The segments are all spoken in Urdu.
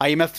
IMF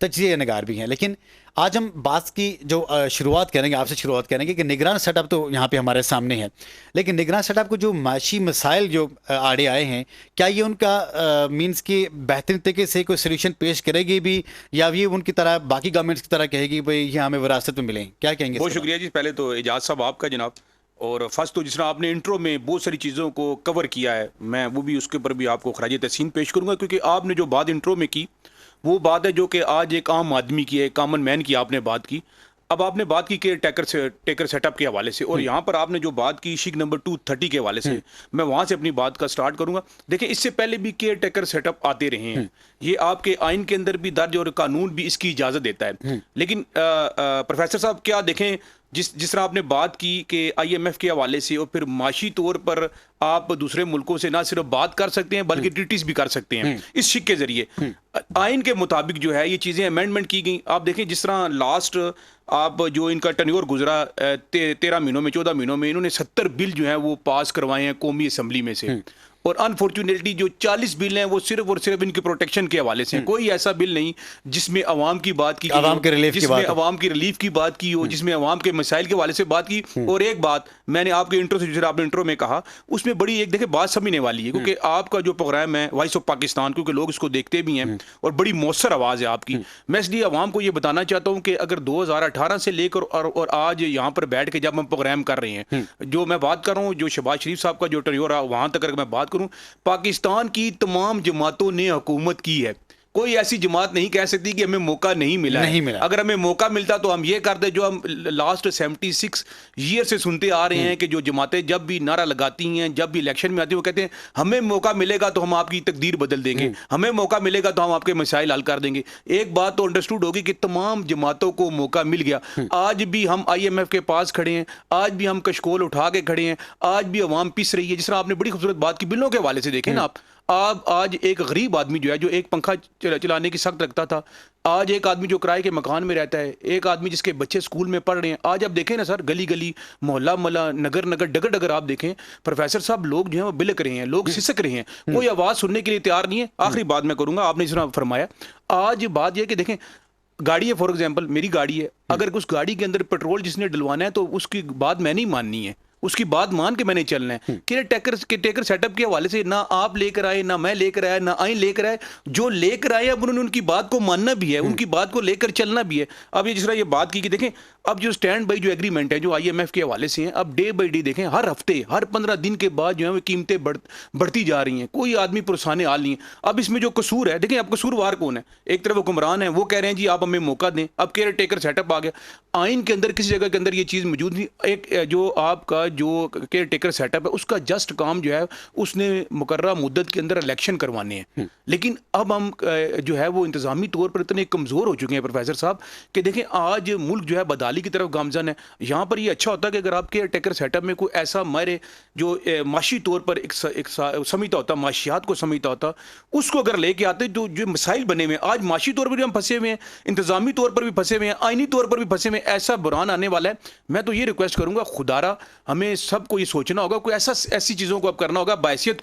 تجزیہ نگار بھی ہیں. لیکن آج ہم بات کی جو شروعات کریں گے، آپ سے شروعات کریں گے کہ نگران سیٹ اپ تو یہاں پہ ہمارے سامنے ہے، لیکن نگران سیٹ اپ کو جو معاشی مسائل جو آڑے آئے ہیں، کیا یہ ان کا مینس کہ بہترین طریقے سے کوئی سولوشن پیش کرے گی بھی، یا یہ ان کی طرح باقی گورنمنٹس کی طرح کہے گی بھائی یہ ہمیں وراثت میں ملیں؟ کیا کہیں گے؟ بہت شکریہ جی. پہلے تو اعجاز صاحب آپ کا جناب. اور فرسٹ تو جس طرح آپ نے انٹرو میں بہت ساری چیزوں کو کور کیا ہے، میں وہ بھی اس کے اوپر بھی آپ کو خراج تحسین پیش کروں گا، کیونکہ آپ نے جو بات انٹرو میں کی وہ بات ہے جو کہ آج ایک عام آدمی کی ہے، کامن مین کی آپ نے بات کی. اب آپ نے بات کی کہ ٹیکر سیٹ اپ کے حوالے سے، اور یہاں پر آپ نے جو بات کی شک نمبر 230 کے حوالے سے، میں وہاں سے اپنی بات کا سٹارٹ کروں گا. دیکھیں اس سے پہلے بھی کیئر ٹیکر سیٹ اپ آتے رہے ہیں، یہ آپ کے آئین کے اندر بھی درج اور قانون بھی اس کی اجازت دیتا ہے. لیکن پروفیسر صاحب کیا دیکھیں جس طرح آپ نے بات کی کہ آئی ایم ایف کے حوالے سے، اور پھر معاشی طور پر آپ دوسرے ملکوں سے نہ صرف بات کر سکتے ہیں بلکہ ٹریٹیز بھی کر سکتے ہیں اس شک کے ذریعے. آئین کے مطابق جو ہے یہ چیزیں امینڈمنٹ کی گئیں. آپ دیکھیں جس طرح لاسٹ آپ جو ان کا ٹینیور گزرا 13 مہینوں میں 14 مہینوں میں انہوں نے 70 بل جو ہیں وہ پاس کروائے ہیں قومی اسمبلی میں سے، اور انفارچونیٹلی جو 40 بل ہیں وہ صرف اور صرف ان کے پروٹیکشن کے حوالے سے. کوئی ایسا بل نہیں جس میں عوام کی بات کی، عوام کے ریلیف جس میں عوام کی ریلیف کی بات کی ہو، جس میں عوام کے مسائل کے حوالے سے بات کی. اور ایک بات میں نے آپ کے انٹرو سے جس آپ نے انٹرو میں کہا اس میں بڑی ایک دیکھیں بات سمجھنے والی ہے، کیونکہ آپ کا جو پروگرام ہے وائس آف پاکستان، کیونکہ لوگ اس کو دیکھتے بھی ہیں اور بڑی مؤثر آواز ہے آپ کی. میں اس لیے عوام کو یہ بتانا چاہتا ہوں کہ اگر 2018 سے لے کر اور آج یہاں پر بیٹھ کے جب ہم پروگرام کر رہے ہیں، جو میں بات کر رہا ہوں جو شہباز شریف صاحب کا جو ٹینیور رہا وہاں تک اگر میں بات کروں، پاکستان کی تمام جماعتوں نے حکومت کی ہے. کوئی ایسی جماعت نہیں کہہ سکتی کہ ہمیں موقع نہیں ملا ہے. اگر ہمیں موقع ملتا تو ہم یہ کرتے جو ہم لاسٹ 76 ایئر سے سنتے آ رہے ہیں کہ جو جماعتیں جب بھی نعرہ لگاتی ہیں، جب بھی الیکشن میں آتی ہیں، وہ کہتے ہیں ہمیں موقع ملے گا تو ہم آپ کی تقدیر بدل دیں گے، ہمیں موقع ملے گا تو ہم آپ کے مسائل حل کر دیں گے. ایک بات تو انڈرسٹوڈ ہوگی کہ تمام جماعتوں کو موقع مل گیا. آج بھی ہم آئی ایم ایف کے پاس کھڑے ہیں، آج بھی ہم کشکول اٹھا کے کھڑے ہیں، آج بھی عوام پس رہی ہے. جس طرح آپ نے بڑی خوبصورت بات کی بلوں کے حوالے سے، دیکھیں نا آپ آج ایک غریب آدمی جو ہے جو ایک پنکھا چلانے کی سخت رکھتا تھا، آج ایک آدمی جو کرائے کے مکان میں رہتا ہے، ایک آدمی جس کے بچے اسکول میں پڑھ رہے ہیں، آج آپ دیکھیں نا سر گلی گلی محلہ محلہ نگر نگر ڈگر ڈگر آپ دیکھیں پروفیسر صاحب لوگ جو ہیں وہ بلک رہے ہیں، لوگ سسک رہے ہیں، کوئی آواز سننے کے لیے تیار نہیں ہے. آخری بات میں کروں گا، آپ نے اس طرح فرمایا آج بات یہ کہ دیکھیں گاڑی ہے، فار ایگزامپل میری گاڑی ہے، اگر اس گاڑی کے اندر پیٹرول جس نے ڈلوانا ہے تو اس کی بات میں نہیں ماننی ہے، اس کی بات مان کے میں نے چلنا ہے. کہ ٹیکر سیٹ اپ کے حوالے سے نہ آپ لے کر آئے، نہ میں لے کر آیا، نہ آئین لے کر آئے، جو لے کر آئے اب انہوں نے ان کی بات کو ماننا بھی ہے، ان کی بات کو لے کر چلنا بھی ہے. اب یہ جس طرح یہ بات کی کہ دیکھیں اب جو سٹینڈ بائی جو ایگریمنٹ ہے جو آئی ایم ایف کے حوالے سے ہیں، اب ڈے بائی ڈے دیکھیں ہر ہفتے ہر 15 دن کے بعد جو ہے وہ قیمتیں بڑھتی جا رہی ہیں، کوئی آدمی پرسان حال نہیں ہے. اب اس میں جو قصور ہے دیکھیں اب قصور وار کون ہے؟ ایک طرف حکمران ہیں، وہ کہہ رہے ہیں جی آپ ہمیں موقع دیں. اب کیئر ٹیکر سیٹ اپ آ گیا، آئین کے اندر کسی جگہ کے اندر یہ چیز موجود نہیں. ایک جو آپ کا جو کیئر ٹیکر سیٹ اپ ہے اس کا جسٹ کام جو ہے اس نے مقررہ مدت کے اندر الیکشن کروانے ہیں. لیکن اب ہم جو ہے وہ انتظامی طور پر اتنے کمزور ہو چکے ہیں پروفیسر صاحب کہ دیکھیں آج ملک جو ہے بدحالی کی طرف گامزن ہے. یہاں پر یہ اچھا ہوتا ہے کہ اگر آپ کے ٹیکر سیٹ اپ میں کوئی ایسا ماہر جو معاشی طور پر ایک سمجھتا ہوتا، معاشیات کو سمجھتا ہوتا، اس کو اگر لے کے آتے تو جو مسائل بنے ہوئے ہیں آج معاشی طور پر بھی ہم پھنسے ہوئے ہیں، انتظامی طور پر بھی پھنسے ہوئے ہیں، آئینی طور پر بھی پھنسے ہوئے ہیں، ایسا بحران آنے والا ہے. میں تو یہ ریکویسٹ کروں گا خدارا ہمیں سب کو یہ سوچنا ہوگا، کوئی ایسی چیزوں کو اب کرنا ہوگا بحیثیت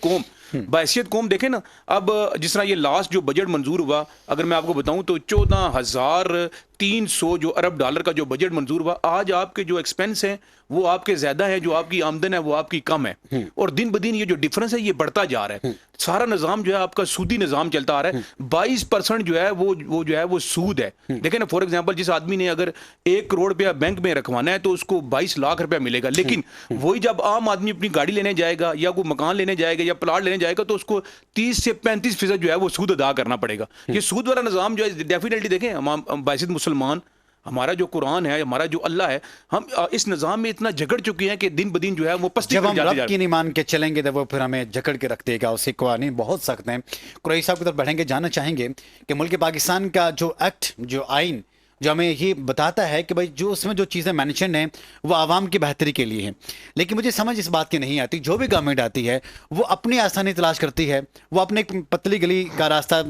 قوم. دیکھیں نا اب جس طرح یہ لاسٹ جو بجٹ منظور ہوا، اگر میں آپ کو بتاؤں تو 14,300 جو ارب ڈالر کا جو بجٹ منظور ہوا، آج آپ کے جو ایکسپینس ہیں وہ آپ کے زیادہ ہیں، جو آپ کی آمدن ہے وہ آپ کی کم ہے، اور دن بدن یہ جو ڈفرنس ہے یہ بڑھتا جا رہا ہے. سارا نظام جو ہے آپ کا سودی نظام چلتا آ رہا ہے. 22% جو ہے وہ جو ہے وہ سود ہے. دیکھیں نا فار ایگزامپل جس آدمی نے اگر 1 کروڑ روپیہ بینک میں رکھوانا ہے تو اس کو 22 لاکھ روپیہ ملے گا. لیکن وہی جب عام آدمی اپنی گاڑی لینے جائے گا یا کوئی مکان لینے جائے گا یا پلاٹ لینے جائے گا تو اس کو 30 سے 35% جو ہے وہ سود ادا کرنا پڑے گا. یہ سود والا نظام جو ہے ڈیفینیٹلی دیکھیں ہم باعث مسلمان، ہمارا جو قرآن ہے، ہمارا جو اللہ ہے، ہم اس نظام میں اتنا جھگڑ چکے ہیں کہ دن بدن جو ہے وہ پستی جب ہم رب کی نہیں مان کے چلیں گے تو وہ پھر ہمیں جکڑ کے رکھ دے گا. اسے قوانین بہت سخت ہیں. قریشی صاحب کی طرف بڑھیں گے، جاننا چاہیں گے کہ ملک پاکستان کا جو ایکٹ، جو آئین جو ہمیں یہ بتاتا ہے کہ بھائی جو اس میں جو چیزیں مینشنڈ ہیں وہ عوام کی بہتری کے لیے ہیں، لیکن مجھے سمجھ اس بات کی نہیں آتی. جو بھی گورنمنٹ آتی ہے وہ اپنی آسانی تلاش کرتی ہے، وہ اپنے پتلی گلی کا راستہ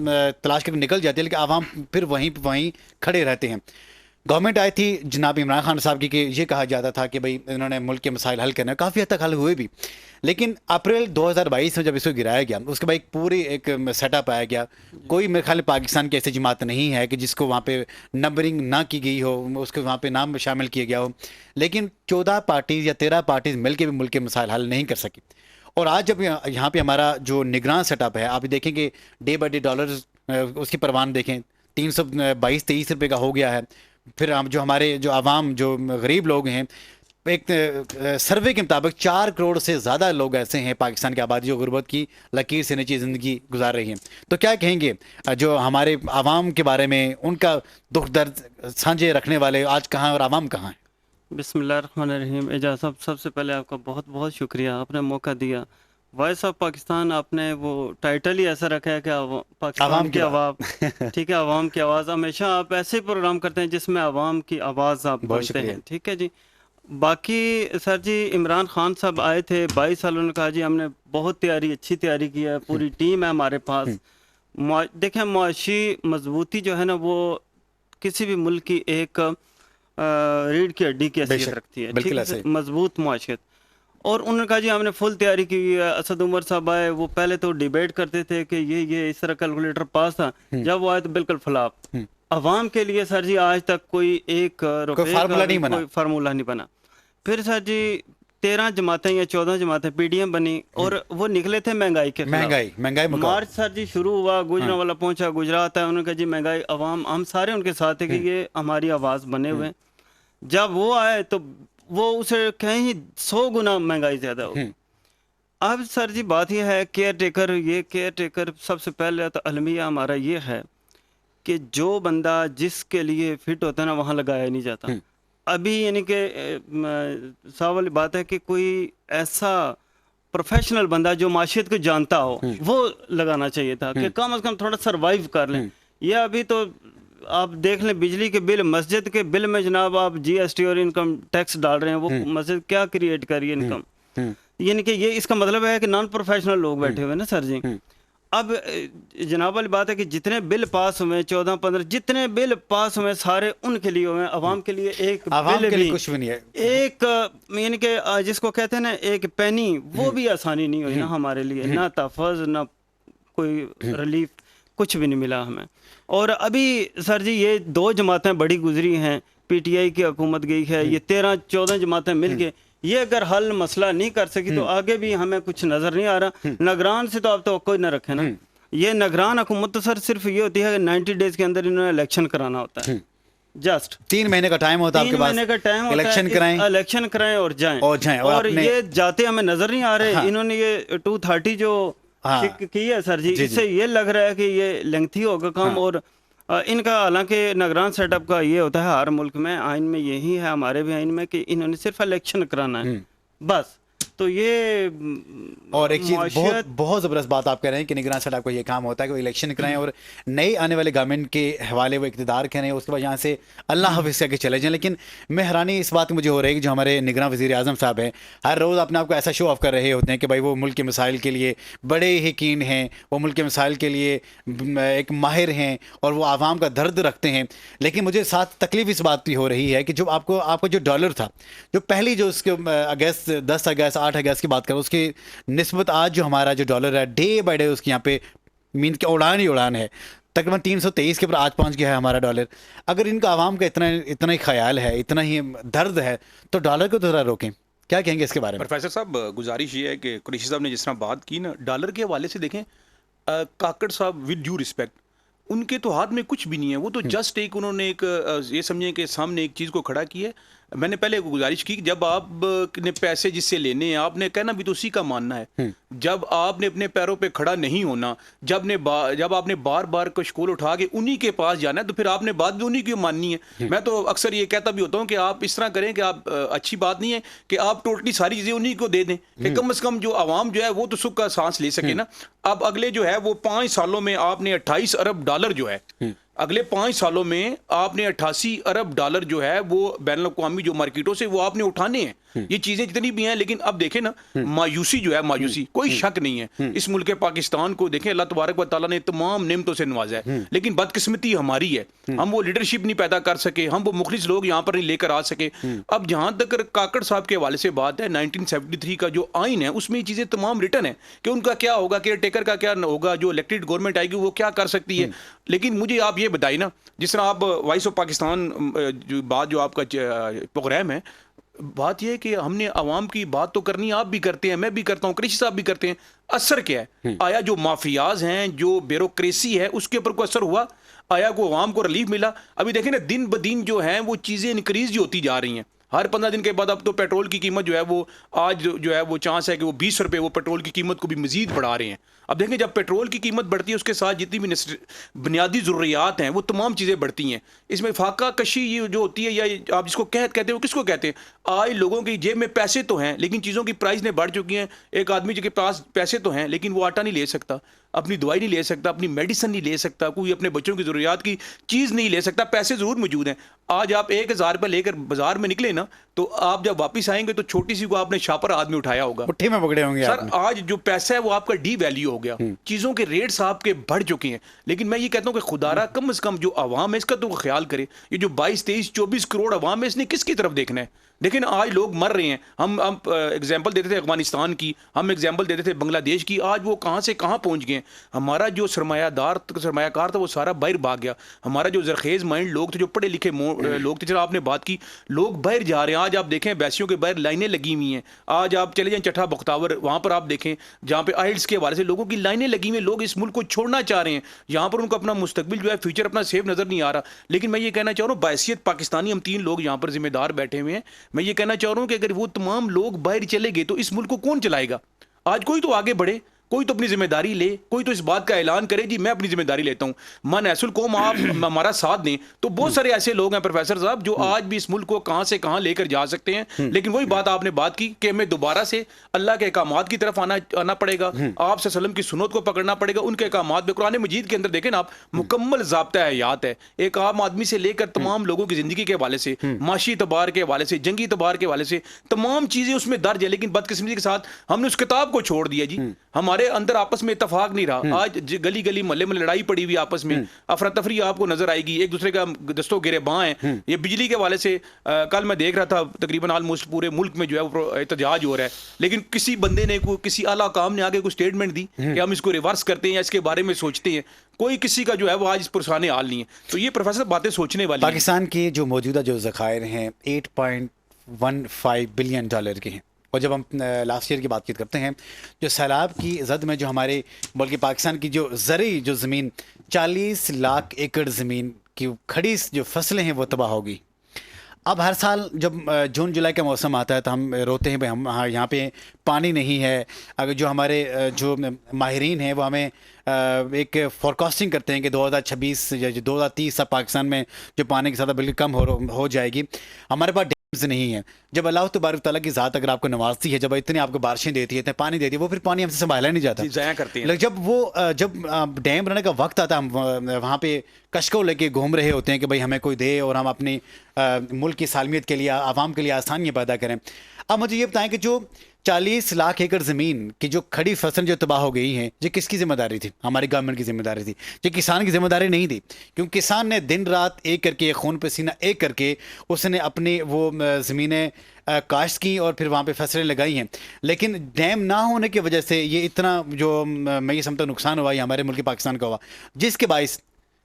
تلاش کر کے نکل جاتی ہے، لیکن عوام پھر وہیں کھڑے رہتے ہیں. گورنمنٹ آئی تھی جناب عمران خان صاحب کی کہ یہ کہا جاتا تھا کہ بھائی انہوں نے ملک کے مسائل حل کرنے، کافی حد تک حل ہوئے بھی، لیکن اپریل 2022 میں جب اس کو گرایا گیا اس کے بعد ایک سیٹ اپ آیا گیا. کوئی میرے خیال پاکستان کی ایسی جماعت نہیں ہے کہ جس کو وہاں پہ نمبرنگ نہ کی گئی ہو، اس کو وہاں پہ نام شامل کیا گیا ہو، لیکن 14 پارٹیز یا 13 پارٹیز مل کے بھی ملک کے مسائل حل نہیں کر سکی. اور آج جب یہاں پہ ہمارا جو نگراں سیٹ اپ ہے، آپ دیکھیں کہ ڈے بائی ڈے ڈالر اس کی پروان دیکھیں 322-23 روپے کا ہو گیا ہے. پھر ہم جو ہمارے جو عوام جو غریب لوگ ہیں، ایک سروے کے مطابق 4 کروڑ سے زیادہ لوگ ایسے ہیں پاکستان کی آبادی جو غربت کی لکیر سے نیچے زندگی گزار رہی ہیں. تو کیا کہیں گے جو ہمارے عوام کے بارے میں، ان کا دکھ درد سانجھے رکھنے والے آج کہاں ہیں اور عوام کہاں ہیں؟ بسم اللہ الرحمن الرحیم. اعجاز صاحب، سب سے پہلے آپ کا بہت بہت شکریہ، آپ نے موقع دیا. وائس آف پاکستان آپ نے وہ ٹائٹل ہی ایسا رکھا ہے کہ پاکستان کی عوام، ٹھیک ہے، عوام کی آواز. ہمیشہ آپ ایسے ہی پروگرام کرتے ہیں جس میں عوام کی آواز آپ بنتے ہیں، ٹھیک ہے جی. باقی سر جی، عمران خان صاحب آئے تھے 22 سال، انہوں نے کہا جی ہم نے بہت اچھی تیاری کی ہے، پوری ٹیم ہے ہمارے پاس. دیکھیں، معاشی مضبوطی جو ہے نا وہ کسی بھی ملک کی ایک ریڑھ کی ہڈی کی حیثیت رکھتی ہے، ٹھیک ہے، مضبوط معاشیت. اور انہوں نے کہا جی ہم نے فل تیاری کی ہوئی ہے. اسد عمر صاحب آئے، وہ پہلے تو ڈیبیٹ کرتے تھے کہ یہ اس طرح کیلکولیٹر پاس تھا، جب وہ آئے تو بالکل فلاپ. عوام کے لیے سر جی آج تک کوئی 1 روپے کا کوئی فارمولا نہیں بنا. پھر سر جی 13 جماعتیں یا 14 جماعتیں پی ڈی ایم بنی اور وہ نکلے تھے مہنگائی کے مہنگائی مارچ سر جی شروع ہوا، گجرا والا پہنچا، گجرات ہے، انہوں نے کہا جی مہنگائی، عوام ہم سارے ان کے ساتھ تھے کہ یہ ہماری آواز بنے ہوئے. جب وہ آئے تو وہ اسے کہیں 100 گنا مہنگائی زیادہ ہو. اب سر جی بات یہ ہے کیئر ٹیکر سب سے پہلے تو المیہ ہمارا یہ ہے کہ جو بندہ جس کے لیے فٹ ہوتا ہے نا وہاں لگایا نہیں جاتا. ابھی یعنی کہ صاحب والی بات ہے کہ کوئی ایسا پروفیشنل بندہ جو معاشیت کو جانتا ہو وہ لگانا چاہیے تھا کہ کم از کم تھوڑا سروائیو کر لیں. یہ ابھی تو آپ دیکھ لیں بجلی کے بل، مسجد کے بل میں جناب آپ جی ایس ٹی اور انکم ٹیکس ڈال رہے ہیں، وہ مسجد کیا کریٹ کر رہی ہے انکم. یعنی کہ یہ اس کا مطلب ہے کہ نان پروفیشنل لوگ بیٹھے ہوئے نا سر جی. اب جناب والی بات ہے کہ جتنے بل پاس ہوئے 14-15 جتنے بل پاس ہوئے سارے ان کے لیے ہوئے، عوام کے لیے ایک بل بھی کچھ بھی نہیں ہے. ایک یعنی کہ جس کو کہتے ہیں نا ایک پینی، وہ بھی آسانی نہیں ہوئی نا ہمارے لیے، نہ تحفظ نہ کوئی ریلیف، کچھ بھی نہیں ملا ہمیں. اور ابھی سر جی یہ 2 جماعتیں بڑی گزری ہیں، پی ٹی آئی کی حکومت گئی ہے، یہ 13-14 جماعتیں مل کے یہ اگر حل مسئلہ نہیں کر سکی تو آگے بھی ہمیں کچھ نظر نہیں آ رہا. نگران سے تو آپ توقع نہ رکھیں نا. یہ نگران حکومت تو سر صرف یہ ہوتی ہے کہ 90 ڈیز کے اندر انہوں نے الیکشن کرانا ہوتا ہے. جسٹ 3 مہینے کا ٹائم ہوتا ہے آپ کے پاس، 3 مہینے کا ٹائم ہوتا ہے، الیکشن کرائیں اور جائیں. اور یہ جاتے ہمیں نظر نہیں آ رہے. انہوں نے یہ 230 جو کی ہے سر جی، اس سے یہ لگ رہا ہے کہ یہ لینگتھی ہوگا کام. اور ان کا حالانکہ نگران سیٹ اپ کا یہ ہوتا ہے ہر ملک میں، آئین میں یہی ہے، ہمارے بھی آئین میں، کہ انہوں نے صرف الیکشن کرانا ہے بس. تو یہ اور ایک چیز بہت زبردست بات آپ کہہ رہے ہیں کہ نگران سیٹ اپ کا یہ کام ہوتا ہے کہ وہ الیکشن کرائیں اور نئی آنے والے گورنمنٹ کے حوالے وہ اقتدار کریں، اس کے بعد یہاں سے اللہ حافظ کر کے چلے جائیں. لیکن میں حیرانی اس بات مجھے ہو رہی ہے کہ جو ہمارے نگراں وزیر اعظم صاحب ہیں ہر روز اپنے آپ کو ایسا شو آف کر رہے ہوتے ہیں کہ بھائی وہ ملک کے مسائل کے لیے بڑے ہی کین ہیں، وہ ملک کے مسائل کے لیے ایک ماہر ہیں اور وہ عوام کا درد رکھتے ہیں. لیکن مجھے ساتھ تکلیف اس بات کی ہو رہی ہے کہ جو آپ کا جو ڈالر تھا، جو پہلی جو اس کے اگست 10 اگست 8 اگست کی بات کروں، اس کی نسبت آج جو ہمارا جو ڈالر ہے ڈے بائی ڈے اس کی یہاں پہ مین کی اڑان ہی اڑان ہے. تقریباً 323 کے پر آج پہنچ گیا ہے ہمارا ڈالر. اگر ان کا عوام کا اتنا ہی خیال ہے، اتنا ہی درد ہے، تو ڈالر کو ذرا روکیں. کیا کہیں گے اس کے بارے میں؟ پروفیسر صاحب گزارش یہ ہے کہ قریشی صاحب نے جس طرح بات کی نا ڈالر کے حوالے سے، دیکھیں کاکڑ صاحب ود ڈیو ریسپیکٹ ان کے تو ہاتھ میں کچھ بھی نہیں ہے. وہ تو جسٹ ایک انہوں نے ایک یہ سمجھیں کہ سامنے ایک چیز کو کھڑا کیا ہے. میں نے پہلے گزارش کی کہ جب آپ نے پیسے جس سے لینے ہیں آپ نے کہنا بھی تو اسی کا ماننا ہے. جب آپ نے اپنے پیروں پہ کھڑا نہیں ہونا، جب آپ نے بار بار کشکول اٹھا کے انہی کے پاس جانا ہے، تو پھر آپ نے بات بھی انہی کی ماننی ہے. میں تو اکثر یہ کہتا بھی ہوتا ہوں کہ آپ اس طرح کریں کہ آپ اچھی بات نہیں ہے کہ آپ ٹوٹلی ساری چیزیں انہی کو دے دیں کہ کم از کم جو عوام جو ہے وہ تو سکھ کا سانس لے سکے نا. اب اگلے جو ہے وہ 5 سالوں میں آپ نے 28 ارب ڈالر جو ہے اگلے 5 سالوں میں آپ نے 88 ارب ڈالر جو ہے وہ بین الاقوامی جو مارکیٹوں سے وہ آپ نے اٹھانے ہیں. یہ چیزیں جتنی بھی ہیں, لیکن اب دیکھیں نا مایوسی جو ہے, مایوسی کوئی شک نہیں ہے اس ملک پاکستان کو. دیکھیں اللہ تبارک و تعالیٰ نے تمام نعمتوں سے نوازا ہے, لیکن بدقسمتی ہماری ہے, ہم وہ لیڈرشپ نہیں پیدا کر سکے, ہم وہ مخلص لوگ یہاں پر نہیں لے کر آ سکے. اب جہاں تک کاکڑ صاحب کے حوالے سے بات ہے, 1973 کا جو آئین ہے اس میں یہ چیزیں تمام ریٹن ہے کہ ان کا کیا ہوگا, کیئر ٹیکر کا کیا ہوگا, جو الیکٹڈ گورنمنٹ آئے گی وہ کیا کر سکتی ہے. لیکن مجھے آپ یہ بتائیے نا, جس طرح آپ وائس آف پاکستان جو بات جو آپ کا پروگرام ہے, بات یہ ہے کہ ہم نے عوام کی بات تو کرنی, آپ بھی کرتے ہیں, میں بھی کرتا ہوں, قریشی صاحب بھی کرتے ہیں. اثر کیا ہے؟ آیا جو مافیاز ہیں, جو بیوروکریسی ہے, اس کے اوپر کوئی اثر ہوا؟ آیا کو عوام کو ریلیف ملا؟ ابھی دیکھیں نا دن بدن جو ہیں وہ چیزیں انکریز جو ہوتی جا رہی ہیں. ہر 15 دن کے بعد اب تو پیٹرول کی قیمت جو ہے وہ آج جو ہے وہ چانس ہے کہ وہ 20 روپے وہ پیٹرول کی قیمت کو بھی مزید بڑھا رہے ہیں. اب دیکھیں جب پیٹرول کی قیمت بڑھتی ہے اس کے ساتھ جتنی بھی بنیادی ضروریات ہیں وہ تمام چیزیں بڑھتی ہیں. اس میں فاقہ کشی یہ جو ہوتی ہے, یا آپ جس کو کہتے ہیں وہ کس کو کہتے ہیں؟ آج لوگوں کی جیب میں پیسے تو ہیں لیکن چیزوں کی پرائز نے بڑھ چکی ہیں. ایک آدمی کے پاس پیسے تو ہیں لیکن وہ آٹا نہیں لے سکتا, اپنی دوائی نہیں لے سکتا, اپنی میڈیسن نہیں لے سکتا, کوئی اپنے بچوں کی ضروریات کی چیز نہیں لے سکتا. پیسے ضرور موجود ہیں. آج آپ 1000 روپے لے کر بازار میں نکلے نا, تو آپ جب واپس آئیں گے تو چھوٹی سی کو آپ نے شاپر آدمی اٹھایا ہوگا, مٹھی میں پکڑے ہوں گے سر. آج جو پیسہ ہے وہ آپ کا ڈی ویلیو ہو گیا, چیزوں کے ریٹس آپ کے بڑھ چکے ہیں. لیکن میں یہ کہتا ہوں کہ خدا را کم از کم جو عوام ہے اس کا تو خیال کرے. یہ جو 22, 23, 24 کروڑ عوام ہے اس نے کس کی طرف دیکھنا ہے؟ لیکن آج لوگ مر رہے ہیں. ہم ایگزامپل دیتے تھے افغانستان کی, ہم ایگزامپل دیتے تھے بنگلہ دیش کی, آج وہ کہاں سے کہاں پہنچ گئے ہیں. ہمارا جو سرمایہ کار تھا وہ سارا باہر بھاگ گیا. ہمارا جو زرخیز مائنڈ لوگ تھے, جو پڑھے لکھے لوگ تھے, جب آپ نے بات کی, لوگ باہر جا رہے ہیں. آج آپ دیکھیں بیسیوں کے باہر لائنیں لگی ہوئی ہیں. آج آپ چلے جائیں چٹھا بختاور, وہاں پر آپ دیکھیں جہاں پہ آئلٹس کے حوالے سے لوگوں کی لائنیں لگی ہوئی ہیں. لوگ اس ملک کو چھوڑنا چاہ رہے ہیں, یہاں پر ان کو اپنا مستقبل جو ہے فیوچر اپنا سیف نظر نہیں آ رہا. لیکن میں یہ کہنا چاہ رہا ہوں بحیثیت پاکستانی ہم 3 لوگ یہاں پر ذمہ دار بیٹھے ہوئے ہیں. میں یہ کہنا چاہ رہا ہوں کہ اگر وہ تمام لوگ باہر چلے گئے تو اس ملک کو کون چلائے گا؟ آج کوئی تو آگے بڑھے, کوئی تو اپنی ذمہ داری لے, کوئی تو اس بات کا اعلان کرے جی میں اپنی ذمہ داری لیتا ہوں. من ایسل قوم آپ ہمارا ساتھ دیں. تو بہت سارے ایسے لوگ ہیں پروفیسر صاحب جو آج بھی اس ملک کو کہاں سے کہاں لے کر جا سکتے ہیں. لیکن وہی بات آپ نے بات کی کہ ہمیں دوبارہ سے اللہ کے احکامات کی طرف آنا پڑے گا, آپ صلی اللہ علیہ وسلم کی سنت کو پکڑنا پڑے گا. ان کے احکامات میں قرآن مجید کے اندر دیکھیں نا آپ, مکمل ضابطہ حیات ہے. ایک عام آدمی سے لے کر تمام لوگوں کی زندگی کے حوالے سے, معاشی اعتبار کے حوالے سے, جنگی اعتبار کے حوالے سے تمام چیزیں اس میں درج ہے. لیکن بدقسمتی کے ساتھ ہم نے اس کتاب کو چھوڑ دیا جی. ہمارے اندر آپس میں اتفاق نہیں رہا. آج گلی گلی محلے میں لڑائی پڑی ہوئی آپس میں, افراتفری آپ کو نظر آئے گی, ایک دوسرے کا دستوں گرے باں ہیں. یہ بجلی کے حوالے سے کل میں دیکھ رہا تھا تقریباً آلموسٹ پورے ملک میں جو ہے وہ احتجاج ہو رہا ہے. لیکن کسی بندے نے کسی اعلیٰ کام نے آگے کوئی اسٹیٹمنٹ دی کہ ہم اس کو ریورس کرتے ہیں یا اس کے بارے میں سوچتے ہیں. کوئی کسی کا جو ہے وہ آج اس پرسانے حال نہیں ہے. تو یہ پروفیسر باتیں سوچنے والی ہیں. پاکستان کی جو موجودہ جو ذخائر ہیں 8.15 بلین ڈالر کے ہیں. اور جب ہم لاسٹ ایئر کی بات کرتے ہیں, جو سیلاب کی زد میں جو ہمارے ملک پاکستان کی جو زرعی جو زمین 40 لاکھ ایکڑ زمین کی کھڑی جو فصلیں ہیں وہ تباہ ہوگی. اب ہر سال جب جون جولائی کا موسم آتا ہے تو ہم روتے ہیں بھائی ہم یہاں پہ پانی نہیں ہے. اگر جو ہمارے جو ماہرین ہیں وہ ہمیں ایک فورکاسٹنگ کرتے ہیں کہ 2026 یا 2030 پاکستان میں جو پانی کی سطح بالکل کم ہو جائے گی. ہمارے پاس ڈیمز نہیں ہیں. جب اللہ تبارک تعالیٰ کی ذات اگر آپ کو نوازتی ہے, جب اتنی آپ کو بارشیں دیتی ہے, اتنے پانی دیتی ہے, وہ پھر پانی ہم سے سنبھالا نہیں جاتا, ضائع کرتے ہیں. لیکن جب ڈیم بنانے کا وقت آتا ہے ہم وہاں پہ کشکوں لے کے گھوم رہے ہوتے ہیں کہ بھائی ہمیں کوئی دے اور ہم اپنی ملک کی سالمیت کے لیے, عوام کے لیے آسانیاں پیدا کریں. اب مجھے یہ بتائیں کہ جو 40 لاکھ ایکڑ زمین کی جو کھڑی فصل جو تباہ ہو گئی ہیں, یہ کس کی ذمہ داری تھی؟ ہماری گورنمنٹ کی ذمہ داری تھی. یہ کسان کی ذمہ داری نہیں تھی, کیونکہ کسان نے دن رات ایک کر کے, خون پسینہ ایک کر کے اس نے اپنی وہ زمینیں کاشت کی اور پھر وہاں پہ فصلیں لگائی ہیں. لیکن ڈیم نہ ہونے کی وجہ سے یہ اتنا جو میں یہ سمجھتا ہوں نقصان ہوا, یہ ہمارے ملک پاکستان کا ہوا, جس کے باعث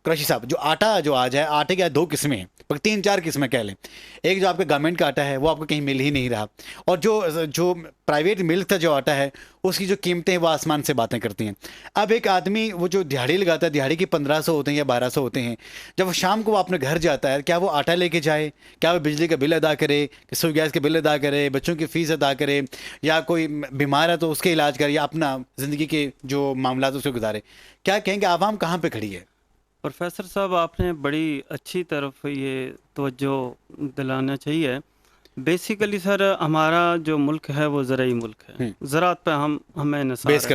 قریشی صاحب جو آٹا جو آج ہے, آٹے کے 2 قسمیں ہیں, 3-4 قسمیں کہہ لیں. ایک جو آپ کا گورنمنٹ کا آٹا ہے وہ آپ کو کہیں مل ہی نہیں رہا, اور جو پرائیویٹ ملک کا جو آٹا ہے اس کی جو قیمتیں ہیں وہ آسمان سے باتیں کرتی ہیں. اب ایک آدمی وہ جو دہاڑی لگاتا ہے, دہاڑی کی 1500 ہوتے ہیں یا 1200 ہوتے ہیں, جب وہ شام کو وہ اپنے گھر جاتا ہے, کیا وہ آٹا لے کے جائے, کیا وہ بجلی کا بل ادا کرے, سوئی گیس کے بل ادا کرے, بچوں کی فیس ادا کرے, یا کوئی بیمار ہے تو اس کے علاج کرے, یا اپنا زندگی کے جو معاملات اس کو گزارے؟ کیا کہیں گے عوام کہاں پہ کھڑی ہے؟ پروفیسر صاحب آپ نے بڑی اچھی طرف یہ توجہ دلانا چاہیے. بیسیکلی سر ہمارا جو ملک ہے وہ زرعی ملک ہے, زراعت پہ ہمیں بیس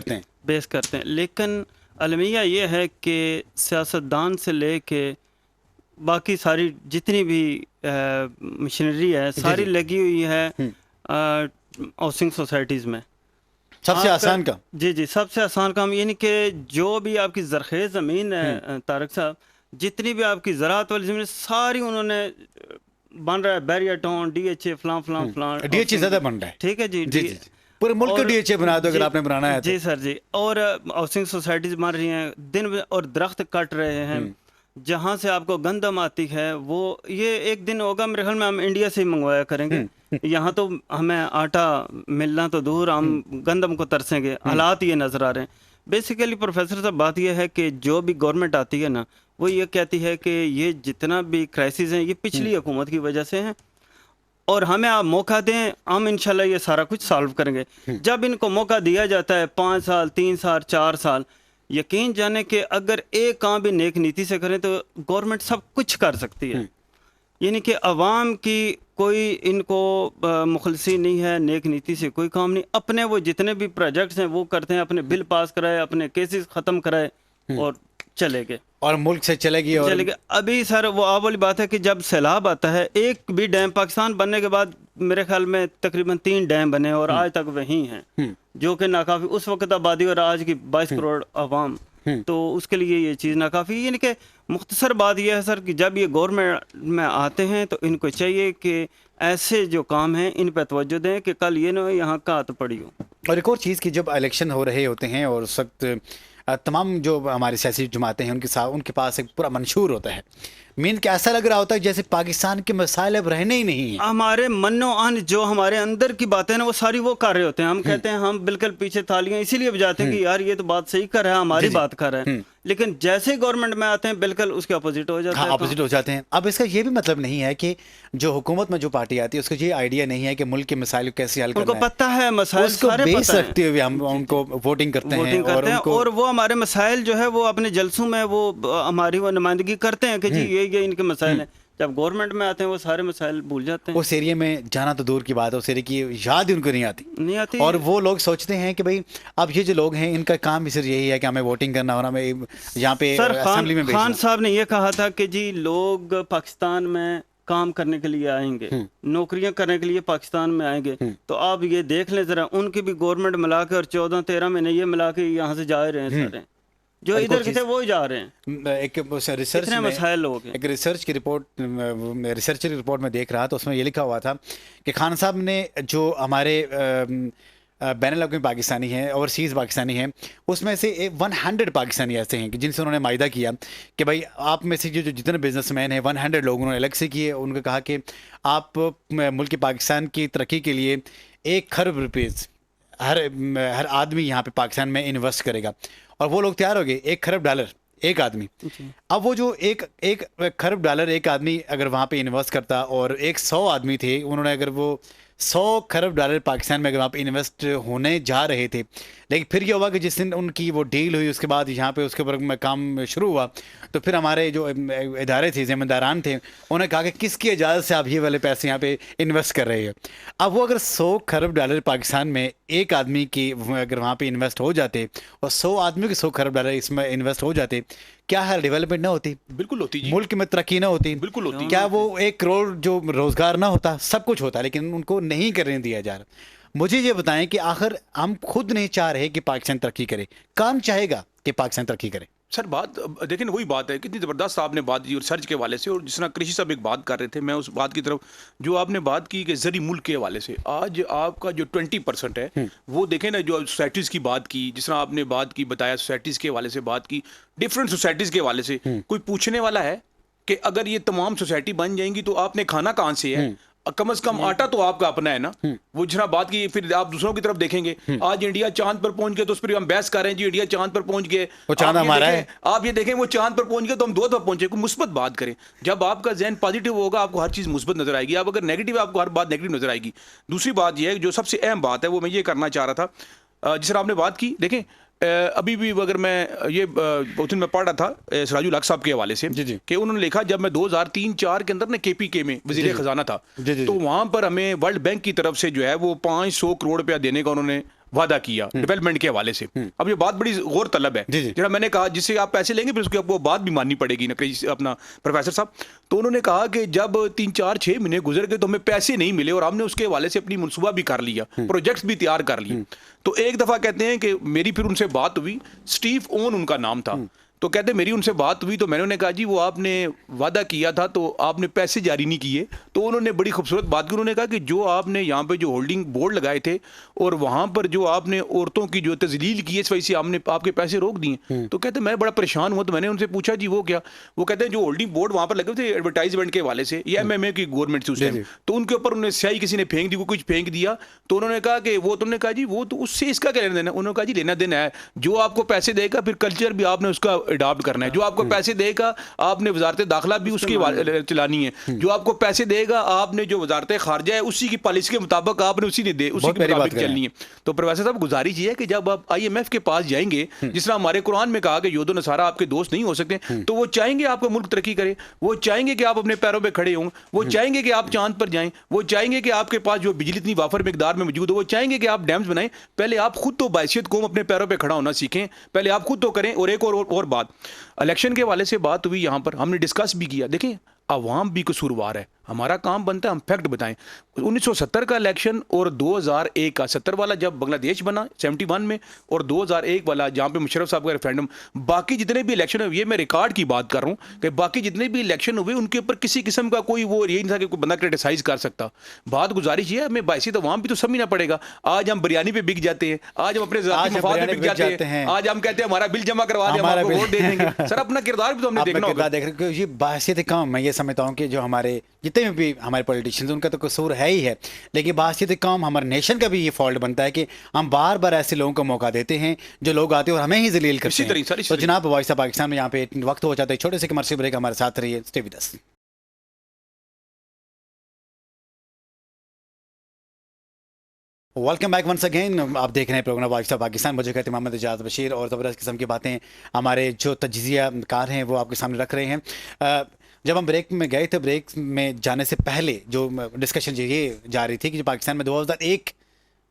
کرتے ہیں. لیکن المیہ یہ ہے کہ سیاستدان سے لے کے باقی ساری جتنی بھی مشینری ہے ساری لگی ہوئی ہے ہاؤسنگ سوسائٹیز میں. سب سے آسان کام. جی سب سے آسان کام، یعنی کہ جو بھی آپ کی زرخیز زمین ہے طارق صاحب، جتنی بھی آپ کی زراعت والی زمین ساری انہوں نے بن رہا ہے بیریا ٹاؤن ڈی ایچ اے فلاں ڈی ایچ اے زیادہ بن رہا ہے. ٹھیک ہے جی. جی پورے ملک کا ڈی ایچ اے بنا دو اگر آپ نے بنانا ہے. جی سر جی. اور ہاؤسنگ سوسائٹیز بن رہی ہیں دن اور درخت کٹ رہے ہیں. جہاں سے آپ کو گندم آتی ہے وہ یہ ایک دن ہوگا میرے خیال میں ہم انڈیا سے ہی منگوایا کریں گے. یہاں تو ہمیں آٹا ملنا تو دور، ہم گندم کو ترسیں گے. حالات یہ نظر آ رہے ہیں. بیسیکلی پروفیسر صاحب بات یہ ہے کہ جو بھی گورنمنٹ آتی ہے نا وہ یہ کہتی ہے کہ یہ جتنا بھی کرائسس ہیں یہ پچھلی حکومت کی وجہ سے ہیں اور ہمیں آپ موقع دیں، ہم انشاءاللہ یہ سارا کچھ سالو کریں گے. جب ان کو موقع دیا جاتا ہے 5 سال 3 سال 4 سال، یقین جانے کہ اگر ایک کام بھی نیک نیتی سے کریں تو گورنمنٹ سب کچھ کر سکتی ہے. یعنی کہ عوام کی کوئی ان کو مخلصی نہیں ہے، نیک نیتی سے کوئی کام نہیں. اپنے وہ جتنے بھی پروجیکٹس ہیں وہ کرتے ہیں، اپنے بل پاس کرائے، اپنے کیسز ختم کرائے اور چلے گئے اور ملک سے چلے گی. اور ابھی سر وہ آپ والی بات ہے کہ جب سیلاب آتا ہے ایک بھی ڈیم پاکستان بننے کے بعد میرے خیال میں تقریباً 3 ڈیم بنے اور آج تک وہی ہیں جو کہ ناکافی. اس وقت آبادی اور آج کی 22 کروڑ عوام، تو اس کے لیے یہ چیز ناکافی. یعنی کہ مختصر بات یہ ہے سر کہ جب یہ گورنمنٹ میں آتے ہیں تو ان کو چاہیے کہ ایسے جو کام ہیں ان پہ توجہ دیں کہ کل یہ نہ ہو یہاں کا ہاتھ پڑی ہو. اور ایک اور چیز کہ جب الیکشن ہو رہے ہوتے ہیں اور اس وقت تمام جو ہماری سیاسی جماعتیں ہیں ان کے پاس ایک پورا منشور ہوتا ہے، مین کہ ایسا لگ رہا ہوتا ہے جیسے پاکستان کے مسائل اب رہنے ہی نہیں ہیں. ہمارے من و ان جو ہمارے اندر کی باتیں نا وہ ساری وہ کر رہے ہوتے ہیں. ہم کہتے ہیں ہم بالکل پیچھے تھالیاں اسی لیے بجاتے ہیں کہ یار یہ تو بات صحیح کر رہا ہے، ہماری بات کر رہا ہے. لیکن جیسے گورنمنٹ میں آتے ہیں بالکل اس کے اپوزٹ ہو جاتے ہیں. اپوزٹ ہو جاتے ہیں. اب اس کا یہ بھی مطلب نہیں ہے کہ جو حکومت میں جو پارٹی آتی ہے اس کو یہ آئیڈیا نہیں ہے کہ ملک کے مسائل کو کیسے حل کرنا ہے. ان کو پتہ ہے مسائل اس کو سارے بیس پتہ ہیں. رکھتے ہوئے ہم ان کو ووٹنگ کرتے ہیں اور وہ ہمارے مسائل جو ہے وہ اپنے جلسوں میں وہ ہماری وہ نمائندگی کرتے ہیں کہ جی یہ ان کے مسائل ہیں. جب گورنمنٹ میں آتے ہیں وہ سارے مسائل بھول جاتے ہیں. اس ایریے میں جانا تو دور کی بات ہے، اس ایریے کی یاد ہی ان کو نہیں آتی. اور وہ لوگ سوچتے ہیں کہ بھائی اب یہ جو لوگ ہیں ان کا کام صرف یہی ہے کہ ہمیں ووٹنگ کرنا اور ہمیں یہاں پہ اسمبلی میں خان صاحب نے یہ کہا تھا کہ جی لوگ پاکستان میں کام کرنے کے لیے آئیں گے، نوکریاں کرنے کے لیے پاکستان میں آئیں گے. تو آپ یہ دیکھ لیں ذرا ان کی بھی گورنمنٹ ملا کے اور 14-13 مہینے یہ ملا کے یہاں سے جا رہے ہیں سارے جو ادھر کے تھے وہ جا رہے ہیں. ایک ریسرچ میں مسائل لوگ ہیں. ایک ریسرچ کی رپورٹ ریسرچر کی رپورٹ میں دیکھ رہا تو اس میں یہ لکھا ہوا تھا کہ خان صاحب نے جو ہمارے بین الاقوامی پاکستانی ہیں، اوورسیز پاکستانی ہیں، اس میں سے 100 پاکستانی ایسے ہیں کہ جن سے انہوں نے معاہدہ کیا کہ بھائی آپ میں سے جو جتنے بزنس مین ہیں 100 لوگ انہوں نے الگ سے کیے. ان کو کہا کہ آپ ملک پاکستان کی ترقی کے لیے 1 کھرب روپیز ہر آدمی یہاں پہ پاکستان میں انویسٹ کرے گا. اور وہ لوگ تیار ہو گئے. $1 کھرب ایک آدمی. اب وہ جو ایک $1 کھرب ایک آدمی اگر وہاں پہ انویسٹ کرتا اور 100 آدمی تھے انہوں نے اگر وہ $100 کھرب پاکستان میں اگر وہاں پہ انویسٹ ہونے جا رہے تھے، لیکن پھر یہ ہوا کہ جس دن ان کی وہ ڈیل ہوئی اس کے بعد یہاں پہ اس کے اوپر کام شروع ہوا تو پھر ہمارے جو ادارے تھے، ذمہ داران تھے، انہوں نے کہا کہ کس کی اجازت سے آپ یہ والے پیسے یہاں پہ انویسٹ کر رہے ہیں. اب وہ اگر $100 کھرب پاکستان میں ایک آدمی کی اگر وہاں پہ انویسٹ ہو جاتے اور 100 آدمیوں کے $100 کھرب اس میں انویسٹ ہو جاتے، کیا ہے ڈیولپمنٹ نہ ہوتی؟ بالکل ہوتی. ملک میں ترقی نہ ہوتی؟ بالکل ہوتی. کیا وہ 1 کروڑ جو روزگار نہ ہوتا؟ سب کچھ ہوتا، لیکن ان کو نہیں کرنے دیا جا رہا. مجھے یہ بتائیں کہ آخر ہم خود نہیں چاہ رہے کہ پاکستان ترقی کرے، کون چاہے گا کہ پاکستان ترقی کرے؟ سر بات دیکھیں وہی بات ہے، کتنی زبردست آپ نے بات کی ریسرچ کے حوالے سے. اور جس طرح کرشی صاحب ایک بات کر رہے تھے، میں اس بات کی طرف جو آپ نے بات کی کہ زرعی ملک کے حوالے سے آج آپ کا جو 20% ہے وہ دیکھیں نا، جو سوسائٹیز کی بات کی، جس طرح آپ نے بات کی بتایا سوسائٹیز کے حوالے سے بات کی، ڈفرینٹ سوسائٹیز کے حوالے سے کوئی پوچھنے والا ہے کہ اگر یہ تمام سوسائٹی بن جائیں گی تو آپ نے کھانا کہاں سے ہے؟ کم از کم آٹا تو آپ کا اپنا ہے نا. وہ جس طرح بات کی پھر آپ دوسروں کی طرف دیکھیں گے، آج انڈیا چاند پر پہنچ گئے تو اس پر ہم بحث کر رہے ہیں جی انڈیا چاند پر پہنچ گئے، وہ چاند ہمارا ہے. آپ یہ دیکھیں وہ چاند پر پہنچ گئے تو ہم 2 دفعہ پہنچے. کوئی مثبت بات کریں. جب آپ کا ذہن پازیٹیو ہوگا آپ کو ہر چیز مثبت نظر آئے گی. آپ اگر نیگیٹو آپ کو ہر بات نیگیٹو نظر آئے گی. دوسری بات یہ ہے جو سب سے اہم بات ہے وہ میں یہ کرنا چاہ رہا تھا، جس طرح آپ نے بات کی، دیکھیں ابھی بھی اگر میں یہ میں پڑھ رہا تھا سراج الحق صاحب کے حوالے سے کہ انہوں نے لکھا جب میں 2003-04 کے اندر نا KPK میں وزیر خزانہ تھا تو وہاں پر ہمیں ورلڈ بینک کی طرف سے جو ہے وہ 500 کروڑ روپیہ دینے کا انہوں نے وعدہ کیا ڈیولپمنٹ کے حوالے سے. اب یہ بات بڑی غور طلب ہے, جہاں میں نے کہا جس سے آپ پیسے لیں گے پھر اس کی آپ کو بات بھی ماننی پڑے گی نا کہیں اپنا پروفیسر صاحب. تو انہوں نے کہا کہ جب 3-4-6 مہینے گزر گئے تو ہمیں پیسے نہیں ملے اور ہم نے اس کے حوالے سے اپنی منصوبہ بھی کر لیا, پروجیکٹس بھی تیار کر لیے. تو ایک دفعہ کہتے ہیں کہ میری پھر ان سے بات ہوئی, اسٹیو اون ان کا نام تھا, تو کہتے میری ان سے بات ہوئی تو میں نے کہا جی وہ آپ نے وعدہ کیا تھا تو آپ نے پیسے جاری نہیں کیے. تو انہوں نے بڑی خوبصورت بات کی, انہوں نے کہا کہ جو آپ نے یہاں پہ جو ہولڈنگ بورڈ لگائے تھے اور وہاں پر جو آپ نے عورتوں کی جو تذلیل کی ہے اس وجہ سے ہم نے آپ کے پیسے روک دیے. تو کہتے میں بڑا پریشان ہوا, تو میں نے ان سے پوچھا جی وہ کیا. وہ کہتے ہیں جو ہولڈنگ بورڈ وہاں پر لگے تھے ایڈورٹائزمنٹ کے حوالے سے, یا MMA کی گورنمنٹ سے اس ٹائم, تو ان کے اوپر انہوں نے سیاہی کسی نے پھینک دی, کو کچھ پھینک دیا. تو انہوں نے کہا کہ وہ, تو انہوں نے کہا جی وہ تو اس سے اس کا کیا لینا دینا. انہوں نے کہا جی لینا دینا ہے, جو آپ کو پیسے دے گا پھر کلچر بھی آپ نے اس کا اڈاپٹ کرنا ہے. جو آپ کو پیسے دے گا آپ نے وزارت داخلہ بھی اس کی چلانی ہے, جو آپ کو پیسے دے گا آپ نے جو وزارت خارجہ ہے اسی کی پالیسی کے مطابق آپ نے اسی کے مطابق چلنی ہے. تو پروفیسر صاحب گزارش یہ ہے کہ جب آپ IMF کے پاس جائیں گے, جس طرح ہمارے قرآن میں کہا کہ یہود و نصارہ آپ کے دوست نہیں ہو سکتے, تو وہ چاہیں گے آپ کا ملک ترقی کرے, وہ چاہیں گے کہ آپ اپنے پیروں پہ کھڑے ہوں, وہ چاہیں گے کہ آپ چاند پر جائیں, وہ چاہیں گے کہ آپ کے پاس جو بجلی اتنی وافر مقدار میں موجود ہو, وہ چاہیں گے کہ آپ ڈیمز بنائیں. پہلے آپ خود تو بحیثیت قوم اپنے پیروں پہ کھڑا ہونا سیکھیں, پہلے آپ خود تو کریں. اور ایک اور بات, الیکشن کے حوالے سے بات ہوئی یہاں پر, ہم نے ڈسکس بھی کیا. دیکھیں عوام بھی قصوروار ہے, ہمارا کام بنتا ہے ہم فیکٹ بتائیں. 1970 کا الیکشن اور 2001 کا, 70 والا جب بنگلہ دیش بنا 71 میں, اور 2001 والا جہاں پہ مشرف صاحب کا ریفرینڈم, باقی جتنے بھی الیکشن ہوئے, یہ میں ریکارڈ کی بات کر رہا ہوں کہ باقی جتنے بھی الیکشن ہوئے ان کے اوپر کسی قسم کا کوئی وہ یہ نہیں تھا کہ کوئی بندہ کرٹیسائز کر سکتا. بات گزارش یہ ہے ہمیں باعث عوام بھی تو سمجھنا پڑے گا. آج ہم بریانی پہ بک جاتے ہیں, آج ہم اپنے ذاتی مفاد پہ بک جاتے ہیں, آج ہم کہتے ہیں ہمارا بل جمع کروا دیں, ہم آپ کو ووٹ دے دیں گے. سر اپنا کردار بھی تو ہم نے دیکھنا ہوگا. یہ بحثیت کام میں یہ سمجھتا ہوں کہ جو ہمارے جتنے بھی ہمارے پولیٹیشینز ان کا تو قصور ہے ہی ہے, لیکن بحثیت کام ہمارے نیشن کا بھی یہ فالٹ بنتا ہے کہ ہم بار بار ایسے لوگوں کو موقع دیتے ہیں جو لوگ آتے ہیں اور ہمیں ہی ذلیل کرتے ہیں. تو جناب وائس آف پاکستان میں یہاں پہ وقت ہو جاتا ہے, چھوٹے سے کمرشل بریک, ہمارے ساتھ رہیے, stay with us. Welcome back once again. آپ دیکھ رہے ہیں پروگرام وائس آف پاکستان. مجھے کہتے ہیں محمد اجاز بشیر, اور زبردست قسم کی باتیں ہمارے جو تجزیہ کار ہیں وہ آپ کے سامنے رکھ رہے ہیں. جب ہم بریک میں گئے تھے, بریک میں جانے سے پہلے جو ڈسکشن یہ جا رہی تھی کہ جو پاکستان میں 2001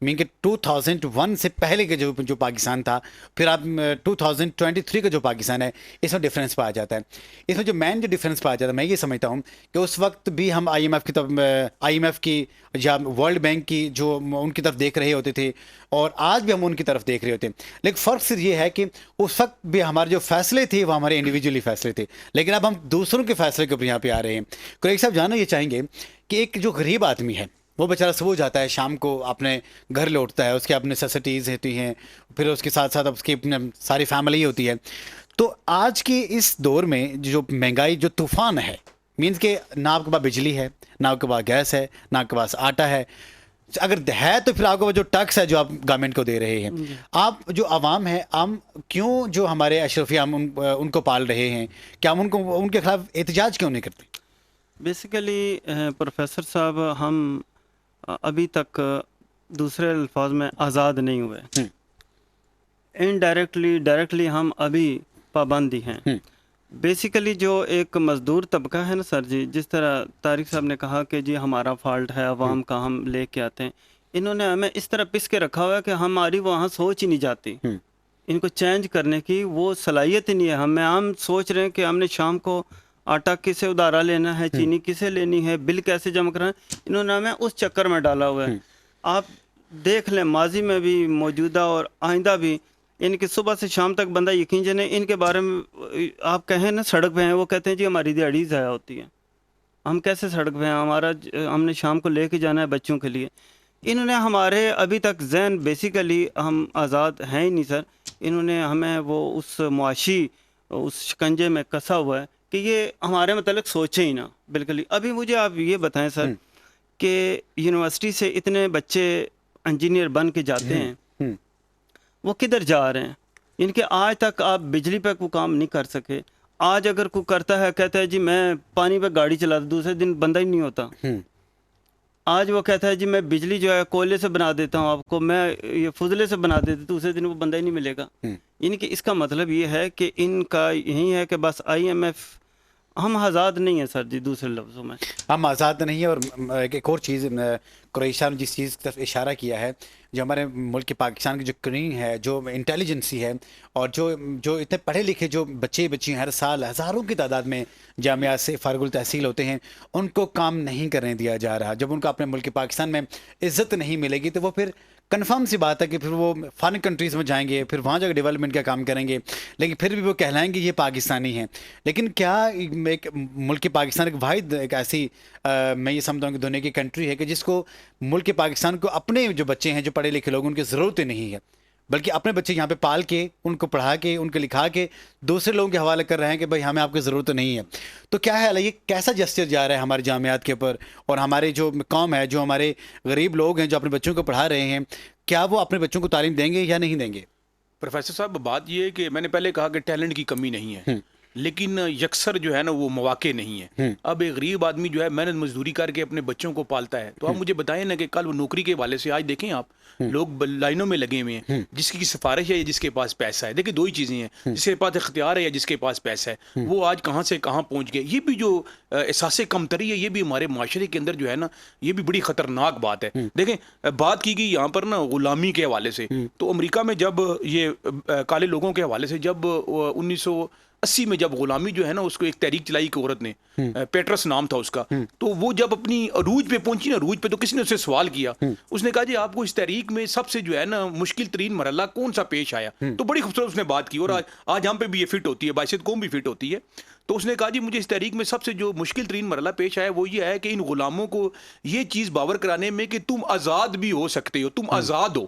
مین کہ 2001 سے پہلے کے جو پاکستان تھا, پھر آپ 2023 کا جو پاکستان ہے, اس میں ڈفرینس پایا جاتا ہے. اس میں جو مین جو ڈفرینس پایا جاتا ہے, میں یہ سمجھتا ہوں کہ اس وقت بھی ہم IMF کی یا ورلڈ بینک کی جو ان کی طرف دیکھ رہے ہوتے تھے, اور آج بھی ہم ان کی طرف دیکھ رہے ہوتے ہیں. لیکن فرق صرف یہ ہے کہ اس وقت بھی ہمارے جو فیصلے تھے وہ ہمارے انڈیویجولی فیصلے تھے, لیکن اب ہم دوسروں کے فیصلے کے اوپر یہاں پہ آ رہے ہیں. قریش صاحب جاننا یہ چاہیں گے کہ ایک جو غریب آدمی ہے وہ بیچارہ صبح جاتا ہے, شام کو اپنے گھر لوٹتا ہے, اس کے اپنے نیسیسٹیز ہوتی ہیں, پھر اس کے ساتھ ساتھ اس کی ساری فیملی ہوتی ہے. تو آج کے اس دور میں جو مہنگائی جو طوفان ہے, مینس کہ نہ آپ کے پاس بجلی ہے, نہ آپ کے پاس گیس ہے, نہ آپ کے پاس آٹا ہے, اگر ہے تو پھر آپ کو جو ٹیکس ہے جو آپ گورنمنٹ کو دے رہے ہیں, آپ جو عوام ہیں ہم کیوں جو ہمارے اشرفیہ ہم ان کو پال رہے ہیں, کیا ہم ان کے خلاف احتجاج کیوں نہیں کرتے؟ بیسیکلی پروفیسر صاحب ہم ابھی تک دوسرے الفاظ میں آزاد نہیں ہوئے, ڈائریکٹلی ہم ابھی پابندی ہیں. بیسیکلی جو ایک مزدور طبقہ ہے نا سر جی, جس طرح طارق صاحب نے کہا کہ جی ہمارا فالٹ ہے عوام کا, ہم لے کے آتے ہیں, انہوں نے ہمیں اس طرح پس کے رکھا ہوا ہے کہ ہماری وہاں سوچ ہی نہیں جاتی, ان کو چینج کرنے کی وہ صلاحیت ہی نہیں ہے. ہم سوچ رہے ہیں کہ ہم نے شام کو آٹا کسے ادارہ لینا ہے, چینی کسے لینی ہے, بل کیسے جمع کرنا ہے, انہوں نے ہمیں اس چکر میں ڈالا ہوا ہے. آپ دیکھ لیں ماضی میں بھی, موجودہ اور آئندہ بھی, ان کے صبح سے شام تک بندہ یقین جانے ان کے بارے میں آپ کہیں نا سڑک پہ ہیں, وہ کہتے ہیں جی ہماری دیہڑی ضائع ہوتی ہے, ہم کیسے سڑک پہ ہیں, ہم نے شام کو لے کے جانا ہے بچوں کے لیے. انہوں نے ہمارے ابھی تک ذہن بیسیکلی ہم آزاد ہیں ہی نہیں سر. انہوں نے ہمیں وہ اس معاشی اس شکنجے میں کسا ہوا ہے کہ یہ ہمارے متعلق سوچیں ہی نہ بالکل ہی. ابھی مجھے آپ یہ بتائیں سر کہ یونیورسٹی سے اتنے بچے انجینئر بن کے جاتے ہیں, وہ کدھر جا رہے ہیں؟ ان کے آج تک آپ بجلی پہ کوئی کام نہیں کر سکے. آج اگر کوئی کرتا ہے کہتا ہے جی میں پانی پہ گاڑی چلاتا, دوسرے دن بندہ ہی نہیں ہوتا. آج وہ کہتا ہے جی میں بجلی جو ہے کوئلے سے بنا دیتا ہوں آپ کو, میں یہ فضلے سے بنا دیتا, دوسرے دن وہ بندہ ہی نہیں ملے گا. یعنی کہ اس کا مطلب یہ ہے کہ ان کا یہی ہے کہ بس IMF, ہم آزاد نہیں ہیں سر جی. دوسرے لفظوں میں ہم آزاد نہیں ہیں. اور ایک اور چیز قریش صاحب نے جس چیز کی طرف اشارہ کیا ہے جو ہمارے ملک کے پاکستان کی جو کرین ہے، جو انٹیلیجنسی ہے، اور جو اتنے پڑھے لکھے جو بچے بچیاں ہر سال ہزاروں کی تعداد میں جامعات سے فارغ التحصیل ہوتے ہیں، ان کو کام نہیں کرنے دیا جا رہا. جب ان کو اپنے ملک پاکستان میں عزت نہیں ملے گی تو وہ پھر کنفرم سی بات ہے کہ پھر وہ فارن کنٹریز میں جائیں گے، پھر وہاں جا کے ڈیولپمنٹ کا کام کریں گے، لیکن پھر بھی وہ کہلائیں گے یہ پاکستانی ہیں. لیکن کیا ایک ملک پاکستان ایک واحد ایک ایسی میں یہ سمجھتا ہوں کہ دنیا کی کنٹری ہے کہ جس کو ملک پاکستان کو اپنے جو بچے ہیں، جو پڑھے لکھے لوگ، ان کی ضرورت ہی نہیں ہے، بلکہ اپنے بچے یہاں پہ پال کے، ان کو پڑھا کے، ان کو لکھا کے دوسرے لوگوں کے حوالے کر رہے ہیں کہ بھائی ہمیں آپ کی ضرورت نہیں ہے. تو کیا ہے یہ کیسا جسٹر جا رہا ہے ہمارے جامعات کے اوپر، اور ہمارے جو قوم ہے، جو ہمارے غریب لوگ ہیں جو اپنے بچوں کو پڑھا رہے ہیں، کیا وہ اپنے بچوں کو تعلیم دیں گے یا نہیں دیں گے؟ پروفیسر صاحب، بات یہ ہے کہ میں نے پہلے کہا کہ ٹیلنٹ کی کمی نہیں ہے، لیکن یکسر جو ہے نا وہ مواقع نہیں ہے. اب ایک غریب آدمی جو ہے محنت مزدوری کر کے اپنے بچوں کو پالتا ہے، تو آپ مجھے بتائیں نا کہ کل وہ نوکری کے حوالے سے آج دیکھیں آپ لوگ لائنوں میں لگے ہوئے ہیں، جس کی سفارش ہے یا جس کے پاس پیسہ ہے. دیکھیں دو ہی چیزیں ہیں، جس کے پاس اختیار ہے یا جس کے پاس پیسہ ہے، وہ آج کہاں سے کہاں پہنچ گئے. یہ بھی جو احساس کمتری ہے، یہ بھی ہمارے معاشرے کے اندر جو ہے نا یہ بھی بڑی خطرناک بات ہے. دیکھیں بات کی گئی یہاں پر نا غلامی کے حوالے سے، تو امریکہ میں جب یہ کالے لوگوں کے حوالے سے جب 1980 میں جب غلامی جو ہے نا اس کو ایک تحریک چلائی کہ عورت نے، پیٹرس نام تھا اس کا، تو وہ جب اپنی عروج پہ پہنچی نا، عروج پہ تو کسی نے اس سے سوال کیا، اس نے کہا جی آپ کو اس تحریک میں سب سے جو ہے نا مشکل ترین مرحلہ کون سا پیش آیا؟ تو بڑی خوبصورت اس نے بات کی، اور آج ہم پہ بھی یہ فٹ ہوتی ہے، باعث قوم بھی فٹ ہوتی ہے. تو اس نے کہا جی مجھے اس تحریک میں سب سے جو مشکل ترین مرحلہ پیش آیا وہ یہ ہے کہ ان غلاموں کو یہ چیز باور کرانے میں کہ تم آزاد بھی ہو سکتے ہو، تم آزاد ہو.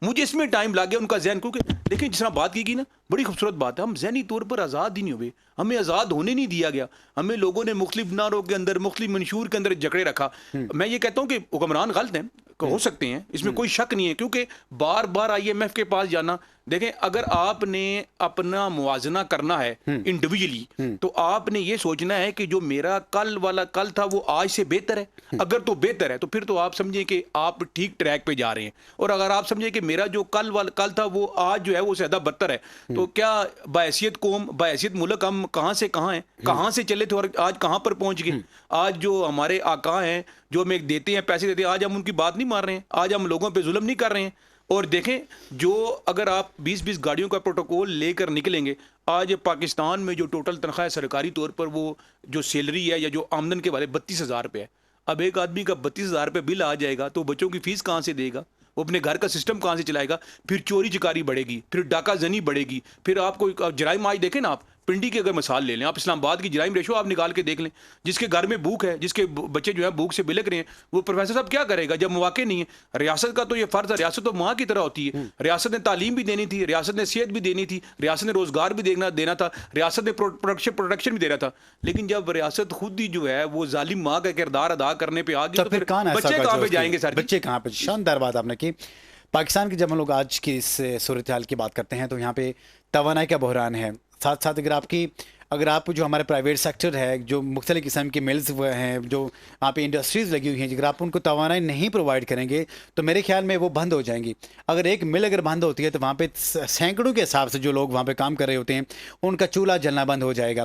مجھے اس میں ٹائم لگ گیا ان کا ذہن، کیونکہ دیکھیں جس طرح بات کی گئی نا بڑی خوبصورت بات ہے، ہم ذہنی طور پر آزاد ہی نہیں ہوئے، ہمیں آزاد ہونے نہیں دیا گیا. ہمیں لوگوں نے مختلف نعروں کے اندر، مختلف منشور کے اندر جکڑے رکھا. میں یہ کہتا ہوں کہ حکمران غلط ہیں، ہو سکتے ہیں، اس میں کوئی شک نہیں ہے، کیونکہ بار بار IMF کے پاس جانا، دیکھیں اگر آپ نے اپنا موازنہ کرنا ہے انڈیویجلی تو آپ نے یہ سوچنا ہے کہ جو میرا کل والا کل تھا وہ آج سے بہتر ہے. اگر تو بہتر ہے تو پھر تو آپ سمجھیں کہ آپ ٹھیک ٹریک پہ جا رہے ہیں، اور اگر آپ سمجھیں کہ میرا جو کل تھا وہ آج جو ہے وہ زیادہ بدتر ہے، تو کیا بحیثیت قوم، بحیثیت ملک ہم کہاں سے کہاں ہیں، کہاں سے چلے تھے اور آج کہاں پر پہنچ گئے. آج جو ہمارے آقا ہیں جو ہمیں دیتے ہیں، پیسے دیتے ہیں، آج ہم ان کی بات نہیں مان رہے ہیں، آج ہم لوگوں پہ ظلم نہیں کر رہے ہیں. اور دیکھیں جو اگر آپ 20 گاڑیوں کا پروٹوکول لے کر نکلیں گے، آج پاکستان میں جو ٹوٹل تنخواہ سرکاری طور پر وہ جو سیلری ہے یا جو آمدن کے والے 32,000 روپے ہے. اب ایک آدمی کا 32,000 روپے بل آ جائے گا تو بچوں کی فیس کہاں سے دے گا، وہ اپنے گھر کا سسٹم کہاں سے چلائے گا، پھر چوری چکاری بڑھے گی، پھر ڈاکہ زنی بڑھے گی، پھر آپ کو جرائم. آج دیکھیں نا آپ پنڈی کی اگر مثال لے لیں، آپ اسلام آباد کی جرائم ریشو آپ نکال کے دیکھ لیں، جس کے گھر میں بھوک ہے، جس کے بچے جو ہے بھوک سے بلک رہے ہیں، وہ پروفیسر صاحب کیا کرے گا جب مواقع نہیں ہے. ریاست کا تو یہ فرض ہے، ریاست تو ماں کی طرح ہوتی ہے، ریاست نے تعلیم بھی دینی تھی، ریاست نے صحت بھی دینی تھی، ریاست نے روزگار بھی دینا تھا، ریاست نے پروڈکشن بھی دینا تھا. لیکن جب ریاست خود ہی جو ہے وہ ظالم ماں کا کردار ادا کرنے پہ آ گئی تو پھر بچے کہاں پہ جائیں گے سر؟ بچے کہاں پہ؟ شاندار بات آپ نے کی. پاکستان کی جب ہم لوگ آج کی اس صورتحال کی بات کرتے ہیں تو یہاں پہ توانائی کا بحران ہے، ساتھ ساتھ اگر آپ جو ہمارے پرائیویٹ سیکٹر ہے، جو مختلف قسم کے ملز ہیں، جو وہاں پہ انڈسٹریز لگی ہوئی ہیں، اگر آپ ان کو توانائی نہیں پرووائڈ کریں گے تو میرے خیال میں وہ بند ہو جائیں گی. اگر ایک مل اگر بند ہوتی ہے تو وہاں پہ سینکڑوں کے حساب سے جو لوگ وہاں پہ کام کر رہے ہوتے ہیں ان کا چولہا جلنا بند ہو جائے گا.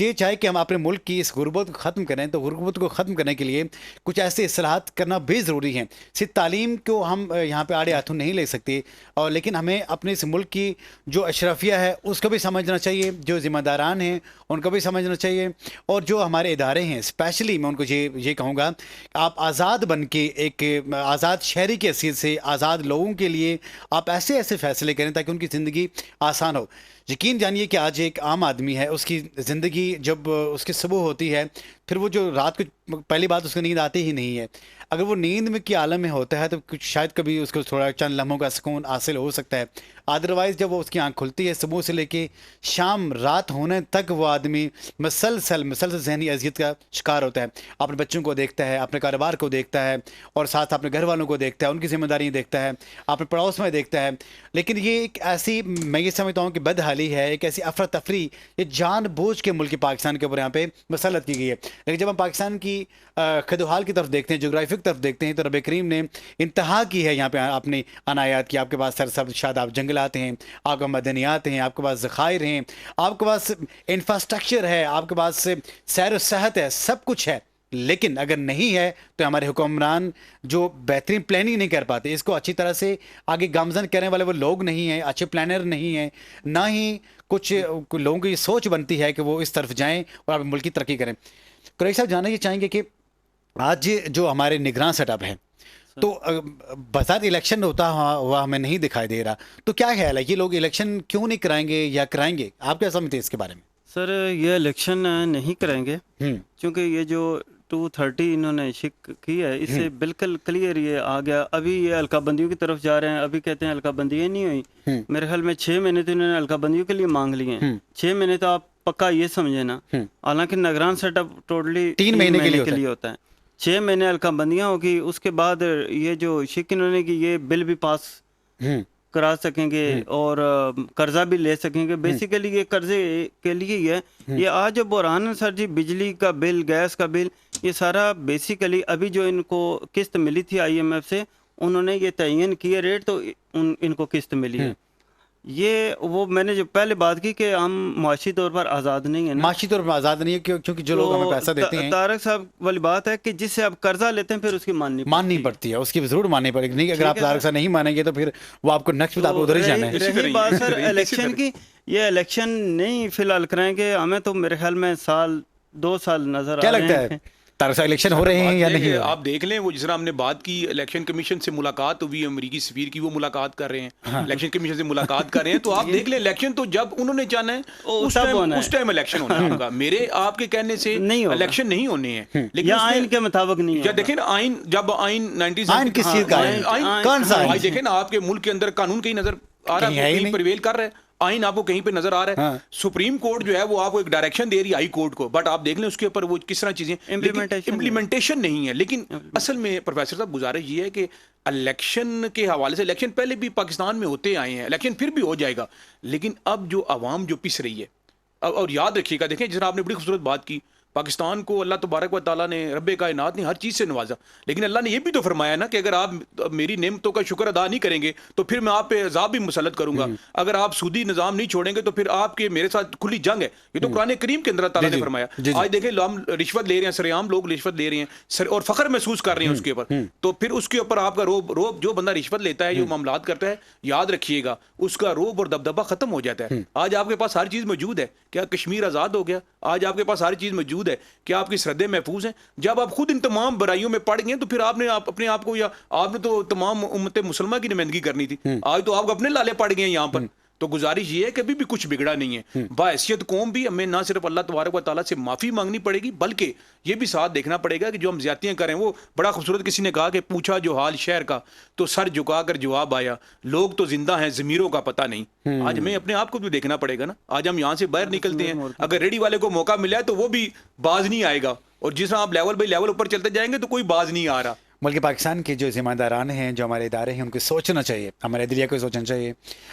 یہ چاہے کہ ہم اپنے ملک کی اس غربت کو ختم کریں تو غربت کو ختم کرنے کے لیے کچھ ایسے اصلاحات کرنا بھی ضروری ہیں. صرف تعلیم کو ہم یہاں پہ آڑے ہاتھوں نہیں لے سکتے، اور لیکن ہمیں اپنے اس ملک کی جو اشرفیہ ہے اس کو بھی سمجھنا چاہیے، جو ذمہ داران ہیں ان کو بھی سمجھنا چاہیے، اور جو ہمارے ادارے ہیں اسپیشلی میں ان کو یہ کہوں گا آپ آزاد بن کے ایک آزاد شہری کی حیثیت سے آزاد لوگوں کے لیے آپ ایسے فیصلے کریں تاکہ ان کی زندگی آسان ہو. یقین جانیے کہ آج ایک عام آدمی ہے، اس کی زندگی جب اس کی صبح ہوتی ہے پھر وہ جو رات کو پہلی بات اس کو نیند آتی ہی نہیں ہے. اگر وہ نیند میں کی عالم میں ہوتا ہے تو کچھ شاید کبھی اس کو تھوڑا چند لمحوں کا سکون حاصل ہو سکتا ہے. ادروائز جب وہ اس کی آنکھ کھلتی ہے صبح سے لے کے شام رات ہونے تک وہ آدمی مسلسل ذہنی اذیت کا شکار ہوتا ہے. اپنے بچوں کو دیکھتا ہے، اپنے کاروبار کو دیکھتا ہے، اور ساتھ اپنے گھر والوں کو دیکھتا ہے، ان کی ذمہ داریاں دیکھتا ہے، اپنے پڑوس میں دیکھتا ہے. لیکن یہ ایک ایسی میں یہ سمجھتا ہوں کہ بدحالی ہے، ایک ایسی افراتفری یہ جان بوجھ کے ملک پاکستان کے اوپر یہاں پہ مسلط کی گئی ہے. لیکن جب ہم پاکستان کی خدوحال کی طرف دیکھتے ہیں، جغرافی کی طرف دیکھتے ہیں، تو رب کریم نے انتہا کی ہے یہاں پہ اپنی عنایات کی. آپ کے پاس سرسبز شاداب جنگلات ہیں، آپ کے معدنیات ہیں، آپ کے پاس ذخائر ہیں، آپ کے پاس انفراسٹرکچر ہے، آپ کے پاس سیر و صحت ہے، سب کچھ ہے. لیکن اگر نہیں ہے تو ہمارے حکمران جو بہترین پلاننگ نہیں کر پاتے، اس کو اچھی طرح سے آگے گامزن کرنے والے وہ لوگ نہیں ہیں، اچھے پلانر نہیں ہیں، نہ ہی کچھ لوگوں کی سوچ بنتی ہے کہ وہ اس طرف جائیں اور آپ ملک کی ترقی کریں۔ قریشی صاحب جاننا یہ چاہیں گے کہ آج جو ہمارے نگراں سیٹ اپ ہے تو بذات الیکشن ہوتا ہوا ہمیں نہیں دکھائی دے رہا، تو کیا خیال ہے یہ لوگ الیکشن کیوں نہیں کرائیں گے یا کرائیں گے؟ آپ کیا سمجھتے ہیں اس کے بارے میں؟ سر یہ الیکشن نہیں کریں گے کیونکہ یہ جو 230 انہوں نے شک کی ہے اس سے بالکل کلیئر یہ آ گیا۔ ابھی یہ حلقہ بندیوں کی طرف جا رہے ہیں، ابھی کہتے ہیں حلقہ بندیاں نہیں ہوئی، میرے خیال میں 6 مہینے تو انہوں نے حلقہ بندیوں کے لیے مانگ لیے ہیں، 6 مہینے تو آپ پکا یہ سمجھے نا، حالانکہ نگران سیٹ اپ ٹوٹلی 3 مہینے کے لیے ہوتا ہے، 6 مہینے حلقہ بندیاں ہوگی، اس کے بعد یہ جو شک انہوں نے کی یہ بل بھی پاس کرا سکیں گے اور قرضہ بھی لے سکیں گے۔ بیسیکلی یہ قرضے کے لیے ہی ہے۔ یہ آج جو بحران ہے سر جی، بجلی کا بل، گیس کا بل، یہ سارا بیسیکلی ابھی جو ان کو قسط ملی تھی IMF سے، انہوں نے یہ تعین کیے ریٹ تو ان کو قسط ملی ہے۔ یہ وہ میں نے جو پہلے بات کی کہ ہم معاشی طور پر آزاد نہیں ہیں نا، معاشی طور پر آزاد نہیں ہے کیونکہ جو لوگ ہمیں پیسہ دیتے ہیں، طارق صاحب والی بات ہے کہ جس سے آپ قرضہ لیتے ہیں پھر اس کی ماننی پڑتی ہے، اس کی ضرور ماننی پڑے گی، نہیں اگر آپ طارق صاحب نہیں مانیں گے تو پھر وہ آپ کو نیکسٹ آپ کو ادھر ہی جانا ہے۔ رہی بات سر الیکشن کی، یہ الیکشن نہیں فی الحال کرائیں گے، ہمیں تو میرے خیال میں 2 سال نظر آ کیا رہے لگتا ہیں۔ ہے طارق صاحب الیکشن ہو رہے ہیں یا نہیں؟ آپ دیکھ لیں، وہ جس طرح ہم نے بات کی الیکشن کمیشن سے ملاقات ہوئی، امریکی سفیر کی وہ ملاقات کر رہے ہیں، الیکشن کمیشن سے ملاقات کر رہے ہیں، تو آپ دیکھ لیں الیکشن تو جب انہوں نے جانا ہے اس ٹائم الیکشن ہونا ہے آپ کا۔ میرے آپ کے کہنے سے الیکشن نہیں ہونے ہیں، لیکن آئین کے مطابق نہیں یا دیکھیں آئین، جب آئین 90 آئین کس چیز کا ہے؟ کون سا آئین دیکھیں نا، آپ کے ملک کے اندر قانون کہیں نظر آ رہا ہے، کہیں پریویل کر رہا ہے، آئین آپ کو کہیں پہ نظر آ رہا ہے۔ سپریم کورٹ جو ہے وہ آپ کو ایک ڈائریکشن دے رہی ہے ہائی کورٹ کو، بٹ آپ دیکھ لیں اس کے اوپر وہ کس طرح چیزیں امپلیمنٹیشن نہیں ہے۔ لیکن اصل میں پروفیسر صاحب گزارش یہ ہے کہ الیکشن کے حوالے سے، الیکشن پہلے بھی پاکستان میں ہوتے آئے ہیں، الیکشن پھر بھی ہو جائے گا، لیکن اب جو عوام جو پس رہی ہے، اور یاد رکھیے گا، دیکھیں جس طرح آپ نے بڑی خوبصورت بات کی، پاکستان کو اللہ تبارک و تعالیٰ نے، رب کائنات نے ہر چیز سے نوازا، لیکن اللہ نے یہ بھی تو فرمایا نا کہ اگر آپ میری نعمتوں کا شکر ادا نہیں کریں گے تو پھر میں آپ پہ عذاب بھی مسلط کروں گا، اگر آپ سودی نظام نہیں چھوڑیں گے تو پھر آپ کے میرے ساتھ کھلی جنگ ہے۔ یہ تو قرآن کریم کے اندر اللہ تعالیٰ نے فرمایا۔ آج دیکھیں ہم رشوت لے رہے ہیں، سرعام لوگ رشوت لے رہے ہیں اور فخر محسوس کر رہے ہیں اس کے اوپر، تو پھر اس کے اوپر آپ کا روب جو بندہ رشوت لیتا ہے، جو معاملات کرتا ہے، یاد رکھیے گا اس کا روب اور دبدبہ ختم ہو جاتا ہے۔ آج آپ کے پاس ہر چیز موجود ہے، کیا کشمیر آزاد ہو گیا؟ آج آپ کے پاس ہر چیز موجود ہے، کیا آپ کی سرحدیں محفوظ ہیں؟ جب آپ خود ان تمام برائیوں میں پڑ گئے تو پھر آپ نے اپنے آپ کو، یا آپ نے تو تمام امت مسلمہ کی نمائندگی کرنی تھی، آج تو آپ اپنے لالے پڑ گئے ہیں یہاں پر۔ تو گزارش یہ ہے کہ ابھی بھی کچھ بگڑا نہیں ہے، باحیثیت قوم بھی ہمیں نہ صرف اللہ تبارک و تعالیٰ سے معافی مانگنی پڑے گی، بلکہ یہ بھی ساتھ دیکھنا پڑے گا کہ جو ہم زیادتیاں کریں، وہ بڑا خوبصورت کسی نے کہا کہ پوچھا جو حال شہر کا تو سر جھکا کر جواب آیا، لوگ تو زندہ ہیں ضمیروں کا پتہ نہیں۔ آج ہمیں اپنے آپ کو بھی دیکھنا پڑے گا نا، آج ہم یہاں سے باہر نکلتے ہیں، اگر ریڈی والے کو موقع ملا ہے تو وہ بھی باز نہیں آئے گا، اور جس طرح آپ لیول بائی لیول اوپر چلتے جائیں گے تو کوئی باز نہیں آ رہا۔ ملک پاکستان کے جو ذمہ داران ہیں، جو ہمارے ادارے ہیں، ان کو سوچنا چاہیے، ہمارے عدلیہ کو سوچنا چاہیے،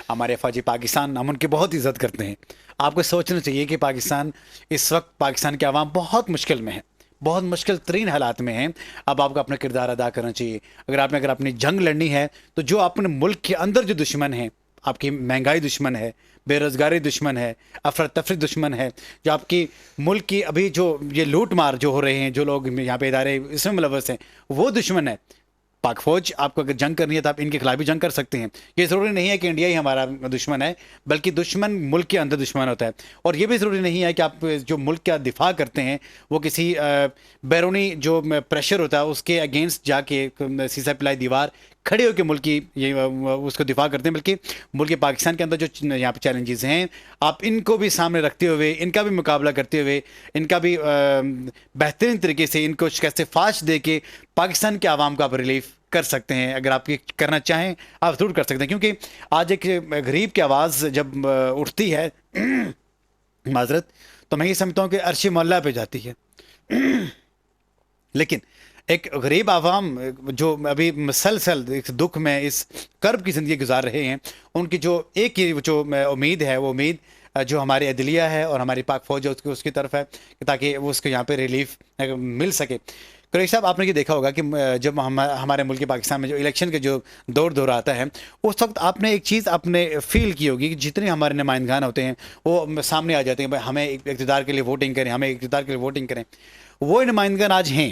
ہمارے فوجی پاکستان، ہم ان کی بہت عزت کرتے ہیں، آپ کو سوچنا چاہیے کہ پاکستان اس وقت، پاکستان کے عوام بہت مشکل میں ہے، بہت مشکل ترین حالات میں ہیں۔ اب آپ کو اپنا کردار ادا کرنا چاہیے۔ اگر اپنی جنگ لڑنی ہے تو جو اپنے ملک کے اندر جو دشمن ہیں، آپ کی مہنگائی دشمن ہے، بے روزگاری دشمن ہے، افراتفری دشمن ہے، جو آپ کی ملک کی ابھی جو یہ لوٹ مار جو ہو رہے ہیں، جو لوگ یہاں پہ ادارے اس میں ملوث ہیں، وہ دشمن ہے۔ پاک فوج آپ کو اگر جنگ کرنی ہے تو آپ ان کے خلاف بھی جنگ کر سکتے ہیں۔ یہ ضروری نہیں ہے کہ انڈیا ہی ہمارا دشمن ہے، بلکہ دشمن ملک کے اندر دشمن ہوتا ہے، اور یہ بھی ضروری نہیں ہے کہ آپ جو ملک کا دفاع کرتے ہیں وہ کسی بیرونی جو پریشر ہوتا ہے اس کے اگینسٹ جا کے سیسا پلائی دیوار کھڑے ہو کے ملک کی یہ اس کو دفاع کرتے ہیں، بلکہ ملک پاکستان کے اندر جو یہاں پہ چیلنجز ہیں، آپ ان کو بھی سامنے رکھتے ہوئے، ان کا بھی مقابلہ کرتے ہوئے، ان کا بھی بہترین طریقے سے ان کو شکست فاش دے کے پاکستان کے عوام کو آپ ریلیف کر سکتے ہیں۔ اگر آپ یہ کرنا چاہیں آپ ضرور کر سکتے ہیں، کیونکہ آج ایک غریب کی آواز جب اٹھتی ہے، معذرت، تو میں یہ سمجھتا ہوں کہ عرش مولا پہ جاتی ہے، لیکن ایک غریب عوام جو ابھی مسلسل اس دکھ میں، اس کرب کی زندگی گزار رہے ہیں، ان کی جو ایک ہی جو امید ہے، وہ امید جو ہماری عدلیہ ہے اور ہماری پاک فوج ہے اس کی طرف ہے، تاکہ وہ اس کو یہاں پہ ریلیف مل سکے۔ قریشی صاحب، آپ نے یہ دیکھا ہوگا کہ جب ہمارے ملک پاکستان میں جو الیکشن کے جو دور آتا ہے، اس وقت آپ نے ایک چیز آپ نے فیل کی ہوگی کہ جتنے ہمارے نمائندگان ہوتے ہیں وہ سامنے آ جاتے ہیں، ہمیں اقتدار کے لیے ووٹنگ کریں، ہمیں اقتدار کے لیے ووٹنگ کریں۔ وہ نمائندگان آج ہیں،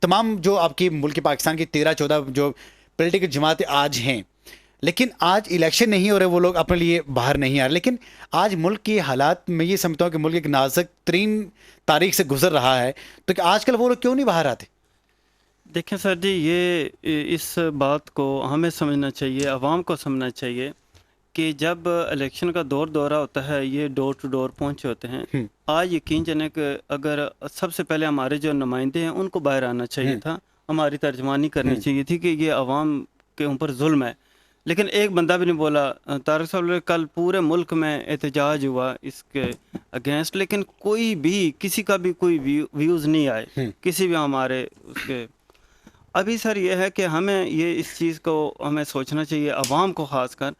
تمام جو آپ کی ملک پاکستان کی 13-14 جو پولیٹیکل جماعتیں آج ہیں، لیکن آج الیکشن نہیں ہو رہے، وہ لوگ اپنے لیے باہر نہیں آ رہے. لیکن آج ملک کی حالات میں یہ سمجھتا ہوں کہ ملک ایک نازک ترین تاریخ سے گزر رہا ہے، تو کہ آج کل وہ لوگ کیوں نہیں باہر آتے؟ دیکھیں سر جی، یہ اس بات کو ہمیں سمجھنا چاہیے، عوام کو سمجھنا چاہیے کہ جب الیکشن کا دورہ ہوتا ہے یہ ڈور ٹو ڈور پہنچے ہوتے ہیں. آج یقین جانے کہ اگر سب سے پہلے ہمارے جو نمائندے ہیں ان کو باہر آنا چاہیے تھا، ہماری ترجمانی کرنی چاہیے تھی کہ یہ عوام کے اوپر ظلم ہے. لیکن ایک بندہ بھی نہیں بولا. طارق صاحب، کل پورے ملک میں احتجاج ہوا اس کے اگینسٹ، لیکن کوئی بھی کسی کا بھی کوئی ویوز نہیں آئے کسی بھی ہمارے اس کے. ابھی سر یہ ہے کہ ہمیں یہ اس چیز کو ہمیں سوچنا چاہیے، عوام کو خاص کر،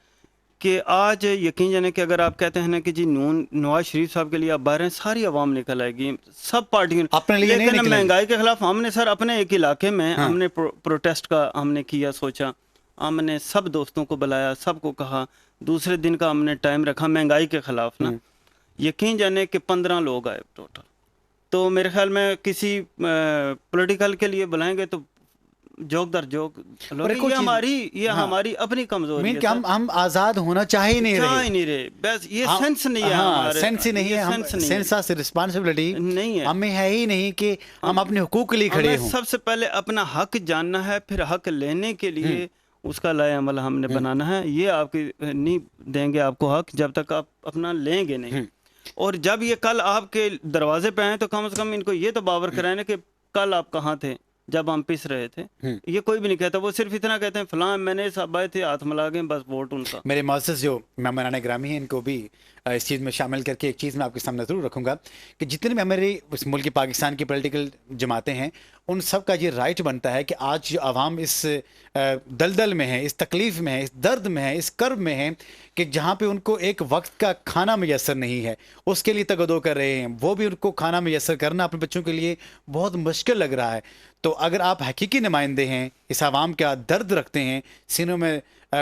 کہ آج یقین جانے کہ اگر آپ کہتے ہیں نا کہ جی نواز شریف صاحب کے لیے آپ باہر ہیں، ساری عوام نکل آئے گی، سب پارٹیوں. اپنے لیے نہیں لیکن نکلیں گے. مہنگائی کے خلاف ہم نے سر اپنے ایک علاقے میں ہم نے پروٹیسٹ کا ہم نے کیا، سوچا، ہم نے سب دوستوں کو بلایا، سب کو کہا، دوسرے دن کا ہم نے ٹائم رکھا مہنگائی کے خلاف نا. یقین جانے کہ 15 لوگ آئے ٹوٹل. تو میرے خیال میں کسی پولیٹیکل کے لیے بلائیں گے تو جوک در جوک، یہ ہماری اپنی کمزوری ہے. کہ ہم آزاد ہونا چاہ ہی نہیں رہے، بس یہ سینس نہیں ہے ہمارے، سینس ہی نہیں ہے، سینس آف رسپانسبلٹی نہیں ہے، ہمیں ہے ہی نہیں کہ ہم اپنے حقوق کے لیے کھڑے ہوں. سب سے پہلے اپنا حق جاننا ہے، پھر حق لینے کے لیے اس کا لائے عمل ہم نے بنانا ہے. یہ آپ کی نہیں دیں گے آپ کو حق جب تک آپ اپنا لیں گے نہیں. اور جب یہ کل آپ کے دروازے پہ آئیں تو کم از کم ان کو یہ تو باور کرائیں کہ کل آپ کہاں تھے جب ہم پس رہے تھے. یہ کوئی بھی نہیں کہتا، وہ صرف اتنا کہتے ہیں فلاں میں نے صاحب آئے تھے، ہاتھ ملا گئے، بس ووٹ ان کا. میرے معزز جو مہمانان گرامی ہیں ان کو بھی اس چیز میں شامل کر کے ایک چیز میں آپ کے سامنے ضرور رکھوں گا کہ جتنے بھی ہماری اس ملک پاکستان کی پولیٹیکل جماعتیں ہیں ان سب کا یہ رائٹ بنتا ہے کہ آج جو عوام اس دلدل میں ہے، اس تکلیف میں ہے، اس درد میں ہے، اس کرب میں ہے کہ جہاں پہ ان کو ایک وقت کا کھانا میسر نہیں ہے، اس کے لیے تگدو کر رہے ہیں، وہ بھی ان کو کھانا میسر کرنا اپنے بچوں کے لیے بہت مشکل لگ رہا ہے. تو اگر آپ حقیقی نمائندے ہیں، اس عوام کا درد رکھتے ہیں، سینوں میں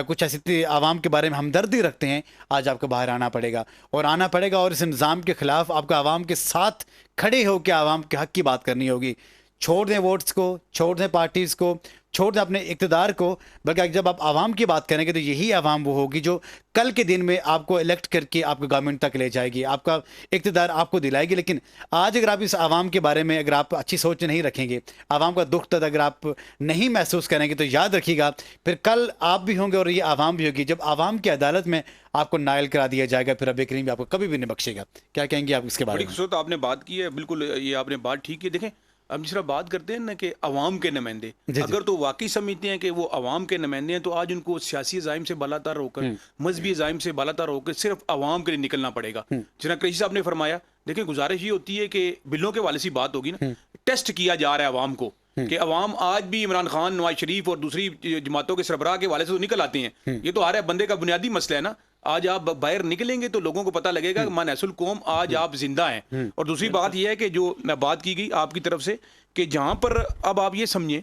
کچھ ایسی عوام کے بارے میں ہمدردی رکھتے ہیں، آج آپ کو باہر آنا پڑے گا اور اس نظام کے خلاف آپ کو عوام کے ساتھ کھڑے ہو کے عوام کے حق کی بات کرنی ہوگی. چھوڑ دیں ووٹس کو، چھوڑ دیں پارٹیز کو، چھوڑ دیں اپنے اقتدار کو، بلکہ جب آپ عوام کی بات کریں گے تو یہی عوام وہ ہوگی جو کل کے دن میں آپ کو الیکٹ کر کے آپ کو گورنمنٹ تک لے جائے گی، آپ کا اقتدار آپ کو دلائے گی. لیکن آج اگر آپ اس عوام کے بارے میں اگر آپ اچھی سوچ نہیں رکھیں گے، عوام کا دکھ درد اگر آپ نہیں محسوس کریں گے، تو یاد رکھیے گا پھر کل آپ بھی ہوں گے اور یہ عوام بھی ہوگی جب عوام کی عدالت میں آپ کو نائل کرا دیا جائے گا، پھر رب کریم بھی آپ کو کبھی بھی نہیں بخشے گا. کیا کہیں گے آپ اس کے بارے میں؟ بڑی خوبصورت آپ نے بات کی ہے، بالکل یہ آپ نے بات ٹھیک کی. دیکھیں ہم جس طرح بات کرتے ہیں نا کہ عوام کے نمائندے، اگر تو واقعی سمجھتے ہیں کہ وہ عوام کے نمائندے ہیں تو آج ان کو سیاسی عزائم سے بالاتر ہو کر، مذہبی عزائم سے بالاتر ہو کر صرف عوام کے لیے نکلنا پڑے گا. جناب قریشی صاحب نے فرمایا، دیکھیں گزارش یہ ہوتی ہے کہ بلوں کے والے سے بات ہوگی نا، ٹیسٹ کیا جا رہا ہے عوام کو کہ عوام آج بھی عمران خان، نواز شریف اور دوسری جماعتوں کے سربراہ کے والے سے تو نکل آتے ہیں. یہ تو ہر بندے کا بنیادی مسئلہ ہے نا. آج آپ باہر نکلیں گے تو لوگوں کو پتہ لگے گا کہ ماں نسل قوم آج آپ زندہ ہیں. اور دوسری بات یہ ہے کہ جو میں بات کی گئی آپ کی طرف سے کہ جہاں پر اب آپ یہ سمجھیں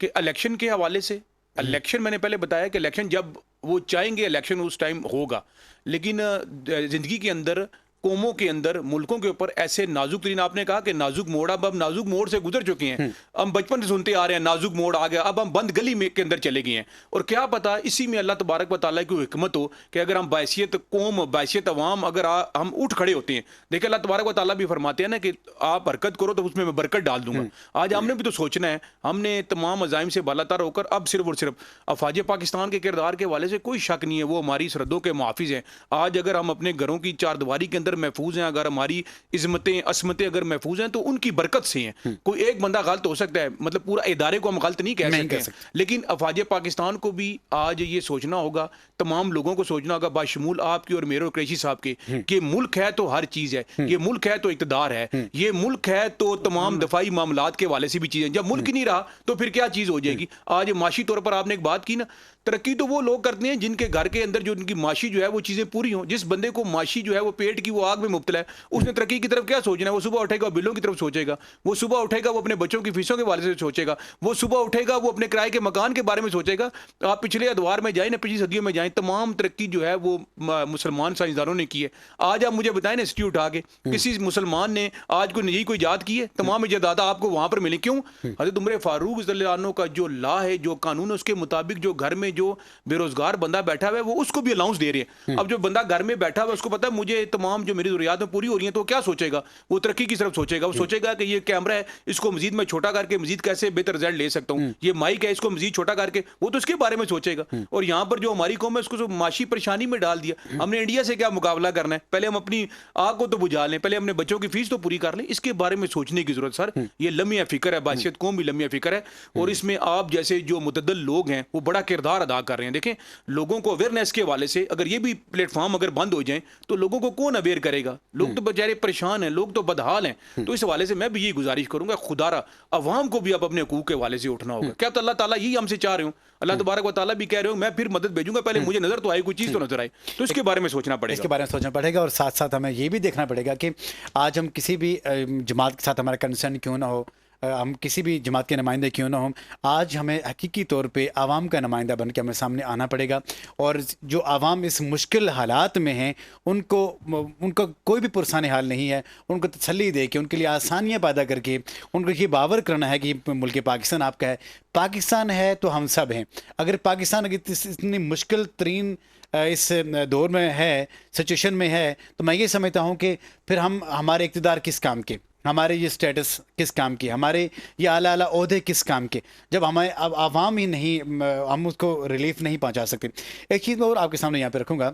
کہ الیکشن کے حوالے سے، الیکشن میں نے پہلے بتایا کہ الیکشن جب وہ چاہیں گے الیکشن اس ٹائم ہوگا، لیکن زندگی کے اندر، قوموں کے اندر، ملکوں کے اوپر ایسے نازک ترین، آپ نے کہا کہ نازک موڑ، اب نازک موڑ سے گزر چکے ہیں. ہم بچپن سے سنتے آ رہے ہیں نازک موڑ آ گیا، اب ہم بند گلی میں کے اندر چلے گئے ہیں. اور کیا پتا اسی میں اللہ تبارک و تعالیٰ کی حکمت ہو کہ اگر ہم بحیثیت قوم، بحیثیت عوام اگر ہم اٹھ کھڑے ہوتے ہیں. دیکھیں اللہ تبارک و تعالیٰ بھی فرماتے ہیں نا کہ آپ حرکت کرو تو اس میں برکت ڈال دوں گا. آج ہم نے بھی تو سوچنا ہے، ہم نے تمام عزائم سے بالاتر ہو کر اب صرف اور صرف افواج پاکستان کے کردار کے حوالے سے کوئی شک نہیں ہے، وہ ہماری سرحدوں کے محافظ ہیں. آج اگر ہم اپنے گھروں کی چار دیواری کے اندر محفوظ ہیں، اگر ہماری عظمتیں عصمتیں اگر محفوظ ہیں تو ان کی برکت سے ہیں. کوئی ایک بندہ غلط ہو سکتا ہے، مطلب پورا ادارے کو ہم غلط نہیں کہہ سکتے، لیکن افواج پاکستان کو بھی آج یہ سوچنا ہوگا، تمام لوگوں کو سوچنا ہوگا باشمول آپ کی اور میرے اور قریشی صاحب کے، کہ ملک ہے تو ہر چیز ہے، یہ ملک ہے تو اقتدار ہے، یہ ملک ہے تو تمام دفاعی معاملات کے حوالے سے بھی چیزیں. جب ملک ہی نہیں رہا تو پھر کیا چیز ہو جائے گی؟ آج معاشی طور پر آپ نے ایک بات کی نا، ترقی تو وہ لوگ کرتے ہیں جن کے گھر کے اندر جو ان کی معاشی جو ہے وہ چیزیں پوری ہوں. جس بندے کو معاشی جو ہے وہ پیٹ کی وہ وہ آگ میں مبتلا ہے، اس نے ترقی کی طرف کیا سوچنا ہے؟ وہ صبح اٹھے گا بلوں کی طرف سوچے گا، وہ صبح اٹھے گا وہ اپنے بچوں کی فیسوں کے والے سے سوچے گا، وہ صبح اٹھے گا وہ اپنے کرائے کے مکان کے بارے میں سوچے گا۔ آپ پچھلے ادوار میں جائیں نا، پچھلی صدیوں میں جائیں، تمام ترقی جو ہے وہ مسلمان سائنسدانوں نے کی ہے۔ آج آپ مجھے بتائیں نا انسٹیٹیوٹ آ کے کسی مسلمان نے آج کوئی نئی کوئی ایجاد کی ہے؟ تمام ایجادات آپ کو وہاں پر ملیں۔ کیوں؟ حضرت عمر فاروق رضی اللہ عنہ کا جو لا ہے، جو قانون ہے، اس کے مطابق جو گھر میں جو بے روزگار بندہ بیٹھا ہوا ہے وہ اس کو بھی الاؤنس دے رہے ہیں۔ اب جو بندہ گھر میں بیٹھا ہوا ہے اس کو پتا ہے مجھے تمام جو میری ضروریات میں پوری ہو رہی ہیں، تو کیا سوچے گا؟ وہ ترقی کی طرف سوچے گا، وہ سوچے گا کہ یہ کیمرہ ہے اس کو مزید میں چھوٹا کر کے مزید کیسے بہتر رزلٹ لے سکتا ہوں، یہ مائک ہے اس کو مزید چھوٹا کر کے، وہ تو اس کے بارے میں سوچے گا۔ اور یہاں پر جو ہماری قوم ہے اس کو معاشی پریشانی میں ڈال دیا۔ ہم نے انڈیا سے کیا مقابلہ کرنا ہے؟ پہلے ہم اپنی آگ کو تو بجھا لیں، پہلے اپنے بچوں کی فیس تو پوری کر لیں۔ اس کے بارے میں سوچنے کی ضرورت سر، یہ لمحہ فکر ہے، بحثیت قوم بھی لمحہ فکر ہے، اور اس میں آپ جیسے جو متعدد لوگ ہیں وہ بڑا کردار ادا کر رہے ہیں۔ دیکھیں لوگوں کو اویئرنیس کے حوالے سے اگر یہ بھی پلیٹ فارم اگر بند ہو جائیں تو لوگوں کو کون اویئر کرے گا؟ لوگ تو بیچارے پریشان ہیں، لوگ تو بدحال ہیں۔ تو اس حوالے سے میں بھی یہ گزارش کروں گا، خدا را عوام کو بھی اب اپنے حقوق کے حوالے سے اٹھنا ہوگا۔ کیا تو اللہ تعالیٰ یہی ہم سے چاہ رہے ہوں؟ اللہ تبارک و تعالیٰ بھی کہہ رہے ہوں میں پھر مدد بھیجوں گا، پہلے مجھے نظر تو آئے، کوئی چیز تو نظر آئے، تو اس کے بارے میں سوچنا پڑے اس گا۔ کے بارے میں سوچنا پڑے گا، اور ساتھ ساتھ ہمیں یہ بھی دیکھنا پڑے گا کہ آج ہم کسی بھی جماعت کے ساتھ ہمارا کنسرن کیوں نہ ہو، ہم کسی بھی جماعت کے نمائندے کیوں نہ ہوں، آج ہمیں حقیقی طور پہ عوام کا نمائندہ بن کے ہمیں سامنے آنا پڑے گا، اور جو عوام اس مشکل حالات میں ہیں ان کا کوئی بھی پرسان حال نہیں ہے، ان کو تسلی دے کے ان کے لیے آسانیاں پیدا کر کے ان کو یہ باور کرنا ہے کہ یہ ملک پاکستان آپ کا ہے، پاکستان ہے تو ہم سب ہیں۔ اگر پاکستان اتنی مشکل ترین اس دور میں ہے، سچویشن میں ہے، تو میں یہ سمجھتا ہوں کہ پھر ہمارے اقتدار کس کام کے، ہمارے یہ سٹیٹس کس کام کی، ہمارے یہ اعلیٰ اعلیٰ عہدے کس کام کے، جب ہمیں اب عوام ہی نہیں، ہم اس کو ریلیف نہیں پہنچا سکتے۔ ایک چیز میں اور آپ کے سامنے یہاں پہ رکھوں گا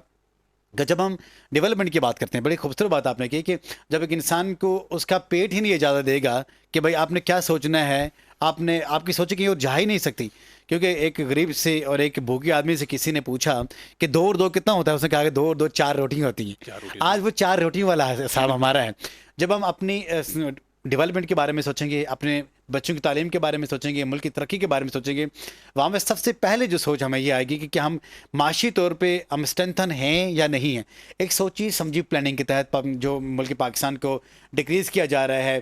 کہ جب ہم ڈیولپمنٹ کی بات کرتے ہیں، بڑی خوبصورت بات آپ نے کی کہ جب ایک انسان کو اس کا پیٹ ہی نہیں اجازت دے گا کہ بھائی آپ نے کیا سوچنا ہے، آپ کی سوچ کہیں اور جا ہی نہیں سکتی، کیونکہ ایک غریب سے اور ایک بھوکی آدمی سے کسی نے پوچھا کہ 2 اور 2 کتنا ہوتا ہے، اس نے کہا کہ 2 اور 2 4 روٹیاں ہوتی ہیں۔ آج وہ 4 روٹیوں والا حساب ہمارا ہے۔ جب ہم اپنی ڈیولپمنٹ کے بارے میں سوچیں گے، اپنے بچوں کی تعلیم کے بارے میں سوچیں گے، ملک کی ترقی کے بارے میں سوچیں گے، وہاں میں سب سے پہلے جو سوچ ہمیں یہ آئے گی کہ کیا ہم معاشی طور پہ ہم اسٹرینتھن ہیں یا نہیں ہیں۔ ایک سوچی سمجھی پلاننگ کے تحت جو ملک پاکستان کو ڈکریز کیا جا رہا ہے،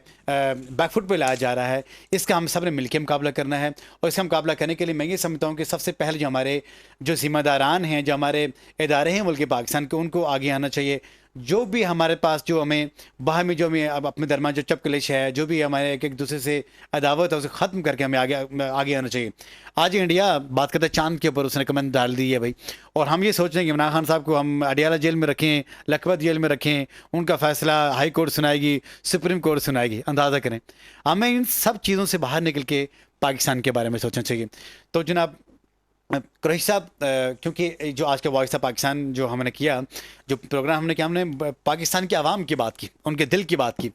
بیک فٹ پہ لایا جا رہا ہے، اس کا ہم سب نے مل کے مقابلہ کرنا ہے، اور اس کا مقابلہ کرنے کے لیے میں یہ سمجھتا ہوں کہ سب سے پہلے جو ہمارے جو ذمہ داران ہیں، جو ہمارے ادارے ہیں ملک پاکستان کے، ان کو آگے آنا چاہیے۔ جو بھی ہمارے پاس جو ہمیں باہمی جو ہمیں اب اپنے درمیان جو چپکلش ہے، جو بھی ہمارے ایک دوسرے سے عداوت ہے، اسے ختم کر کے ہمیں آگے آنا چاہیے۔ آج انڈیا بات کرتا ہے چاند کے اوپر، اس نے کمنٹ ڈال دی ہے بھائی، اور ہم یہ سوچ رہے ہیں کہ عمران خان صاحب کو ہم اڈیالہ جیل میں رکھیں، لکھپت جیل میں رکھیں، ان کا فیصلہ ہائی کورٹ سنائے گی، سپریم کورٹ سنائے گی۔ اندازہ کریں، ہمیں ان سب چیزوں سے باہر نکل کے پاکستان کے بارے میں سوچنا چاہیے۔ تو جناب قریشی صاحب، کیونکہ جو آج کا وائس آف پاکستان جو ہم نے کیا، جو پروگرام ہم نے کیا، ہم نے پاکستان کے عوام کی بات کی، ان کے دل کی بات کی،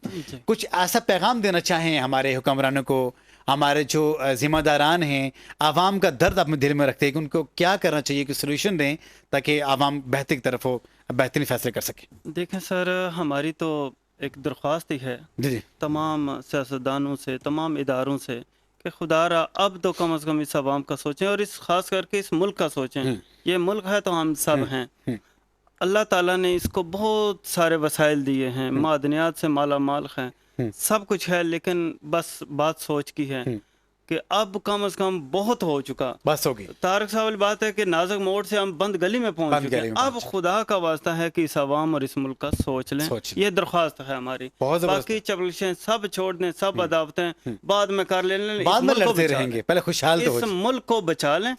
کچھ ایسا پیغام دینا چاہیں ہمارے حکمرانوں کو، ہمارے جو ذمہ داران ہیں، عوام کا درد اپنے دل میں رکھتے ہیں کہ ان کو کیا کرنا چاہیے، کہ سلوشن دیں تاکہ عوام بہتری کی طرف ہو، بہترین فیصلے کر سکیں۔ دیکھیں سر، ہماری تو ایک درخواست ہی ہے جی تمام سیاستدانوں سے، تمام اداروں سے، کہ خدا را اب تو کم از کم اس عوام کا سوچیں، اور اس خاص کر کے اس ملک کا سوچیں۔ یہ ملک ہے تو ہم سب ہیں۔ اللہ تعالیٰ نے اس کو بہت سارے وسائل دیے ہیں، معدنیات سے مالا مال ہیں، سب کچھ ہے، لیکن بس بات سوچ کی ہے کہ اب کم از کم بہت ہو چکا۔ بس ہوگی طارق صاحب والی بات ہے کہ نازک موڑ سے ہم بند گلی میں پہنچ چکے ہیں۔ اب خدا کا واسطہ ہے کہ اس عوام اور اس ملک کا سوچ لیں، یہ درخواست ہے ہماری۔ باقی چپلشیں سب چھوڑ دیں، سب عداوتیں بعد میں کر لیں، بعد میں لڑتے رہیں گے، پہلے خوشحال تو اس ملک کو بچا لیں۔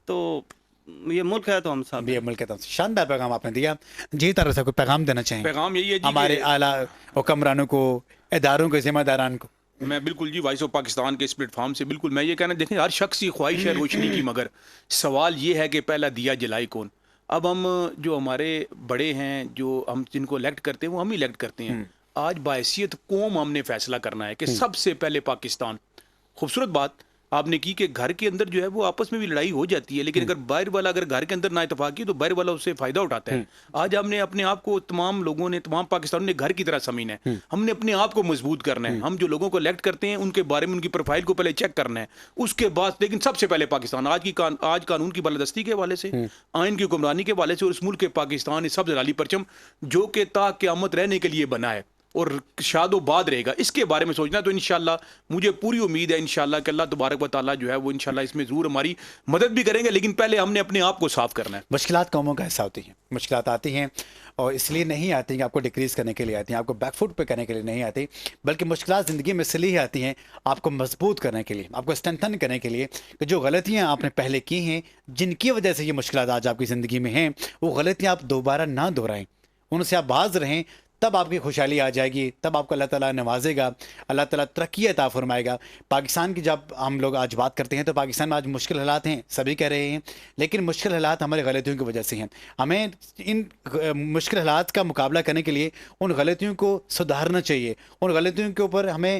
تو یہ ملک ہے تو ہم سب، یہ ملک ہے تو شاندار پیغام آپ نے دیا۔ جی طارق صاحب کو پیغام دینا چاہیں؟ پیغام یہی ہے جی ہمارے اعلیٰ حکمرانوں کو، اداروں کے ذمہ داران کو۔ میں بالکل جی وائس آف پاکستان کے اس پلیٹ فارم سے بالکل میں یہ کہنا، دیکھیں ہر شخص کی خواہش ہے روشنی کی، مگر سوال یہ ہے کہ پہلا دیا جلائے کون؟ اب ہم جو ہمارے بڑے ہیں، جو ہم جن کو الیکٹ کرتے ہیں وہ ہم ہی الیکٹ کرتے ہیں۔ آج بحیثیت قوم ہم نے فیصلہ کرنا ہے کہ سب سے پہلے پاکستان۔ خوبصورت بات آپ نے کی کہ گھر کے اندر جو ہے وہ آپس میں بھی لڑائی ہو جاتی ہے، لیکن اگر باہر والا اگر گھر کے اندر نا اتفاقی تو باہر والا اس سے فائدہ اٹھاتا ہے. آج ہم نے اپنے آپ کو تمام لوگوں نے تمام پاکستانیوں نے گھر کی طرح سمجھنا ہے. ہم نے اپنے آپ کو مضبوط کرنا ہے. ہم جو لوگوں کو الیکٹ کرتے ہیں ان کے بارے میں ان کی پروفائل کو پہلے چیک کرنا ہے. اس کے بعد لیکن سب سے پہلے پاکستان آج قانون کی بالادستی کے حوالے سے، آئین کی حکمرانی کے حوالے سے، اور اس ملک کے پاکستان اس سب سے لالی پرچم جو کہ تا قیامت رہنے کے لیے بنا ہے اور شاد و باد رہے گا، اس کے بارے میں سوچنا. تو انشاءاللہ مجھے پوری امید ہے انشاءاللہ کہ اللہ تبارک و تعالیٰ جو ہے وہ انشاءاللہ اس میں ضرور ہماری مدد بھی کریں گے، لیکن پہلے ہم نے اپنے آپ کو صاف کرنا ہے. مشکلات قوموں کا حصہ ہوتی ہیں، مشکلات آتی ہیں اور اس لیے نہیں آتی کہ آپ کو ڈکریز کرنے کے لیے آتی ہیں، آپ کو بیک فوٹ پہ کرنے کے لیے نہیں آتی، بلکہ مشکلات زندگی میں اس لیے آتی ہیں آپ کو مضبوط کرنے کے لیے، آپ کو اسٹرینتھن کرنے کے لیے کہ جو غلطیاں آپ نے پہلے کی ہیں جن کی وجہ سے یہ مشکلات آج آپ کی زندگی میں ہیں، وہ غلطیاں آپ دوبارہ نہ دہرائیں، ان سے آپ باز رہیں. تب آپ کی خوشحالی آ جائے گی، تب آپ کو اللہ تعالیٰ نوازے گا، اللہ تعالیٰ ترقی عطا فرمائے گا. پاکستان کی جب ہم لوگ آج بات کرتے ہیں تو پاکستان میں آج مشکل حالات ہیں، سبھی کہہ رہے ہیں، لیکن مشکل حالات ہماری غلطیوں کی وجہ سے ہیں. ہمیں ان مشکل حالات کا مقابلہ کرنے کے لیے ان غلطیوں کو سدھارنا چاہیے، ان غلطیوں کے اوپر ہمیں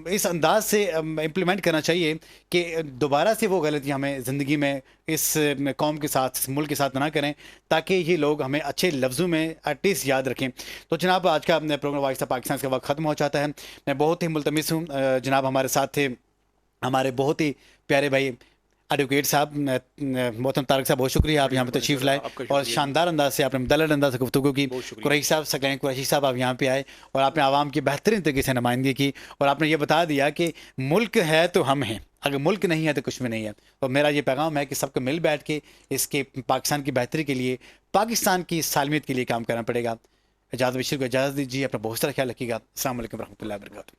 اس انداز سے امپلیمنٹ کرنا چاہیے کہ دوبارہ سے وہ غلطیاں ہمیں زندگی میں اس قوم کے ساتھ، اس ملک کے ساتھ نہ کریں، تاکہ یہ لوگ ہمیں اچھے لفظوں میں ایٹ لیسٹ یاد رکھیں. تو جناب آج کا پروگرام وائس آف پاکستان کا وقت ختم ہو جاتا ہے. میں بہت ہی ملتمس ہوں، جناب ہمارے ساتھ تھے ہمارے بہت ہی پیارے بھائی ایڈوکیٹ صاحب محترم طارق صاحب، بہت شکریہ آپ یہاں پہ تشریف لائے اور شاندار انداز سے آپ نے مدلل انداز سے گفتگو کی. قریشی صاحب، سکلین قریشی صاحب، آپ یہاں پہ آئے اور آپ نے عوام کی بہترین طریقے سے نمائندگی کی اور آپ نے یہ بتا دیا کہ ملک ہے تو ہم ہیں، اگر ملک نہیں ہے تو کچھ بھی نہیں ہے. اور میرا یہ پیغام ہے کہ سب کو مل بیٹھ کے اس کے پاکستان کی بہتری کے لیے، پاکستان کی سالمیت کے لیے کام کرنا پڑے گا. اجازت بشیر کو اجازت دیجیے، اپنا بہت سارا خیال رکھیے گا. السلام علیکم ورحمۃ اللہ وبرکاتہ.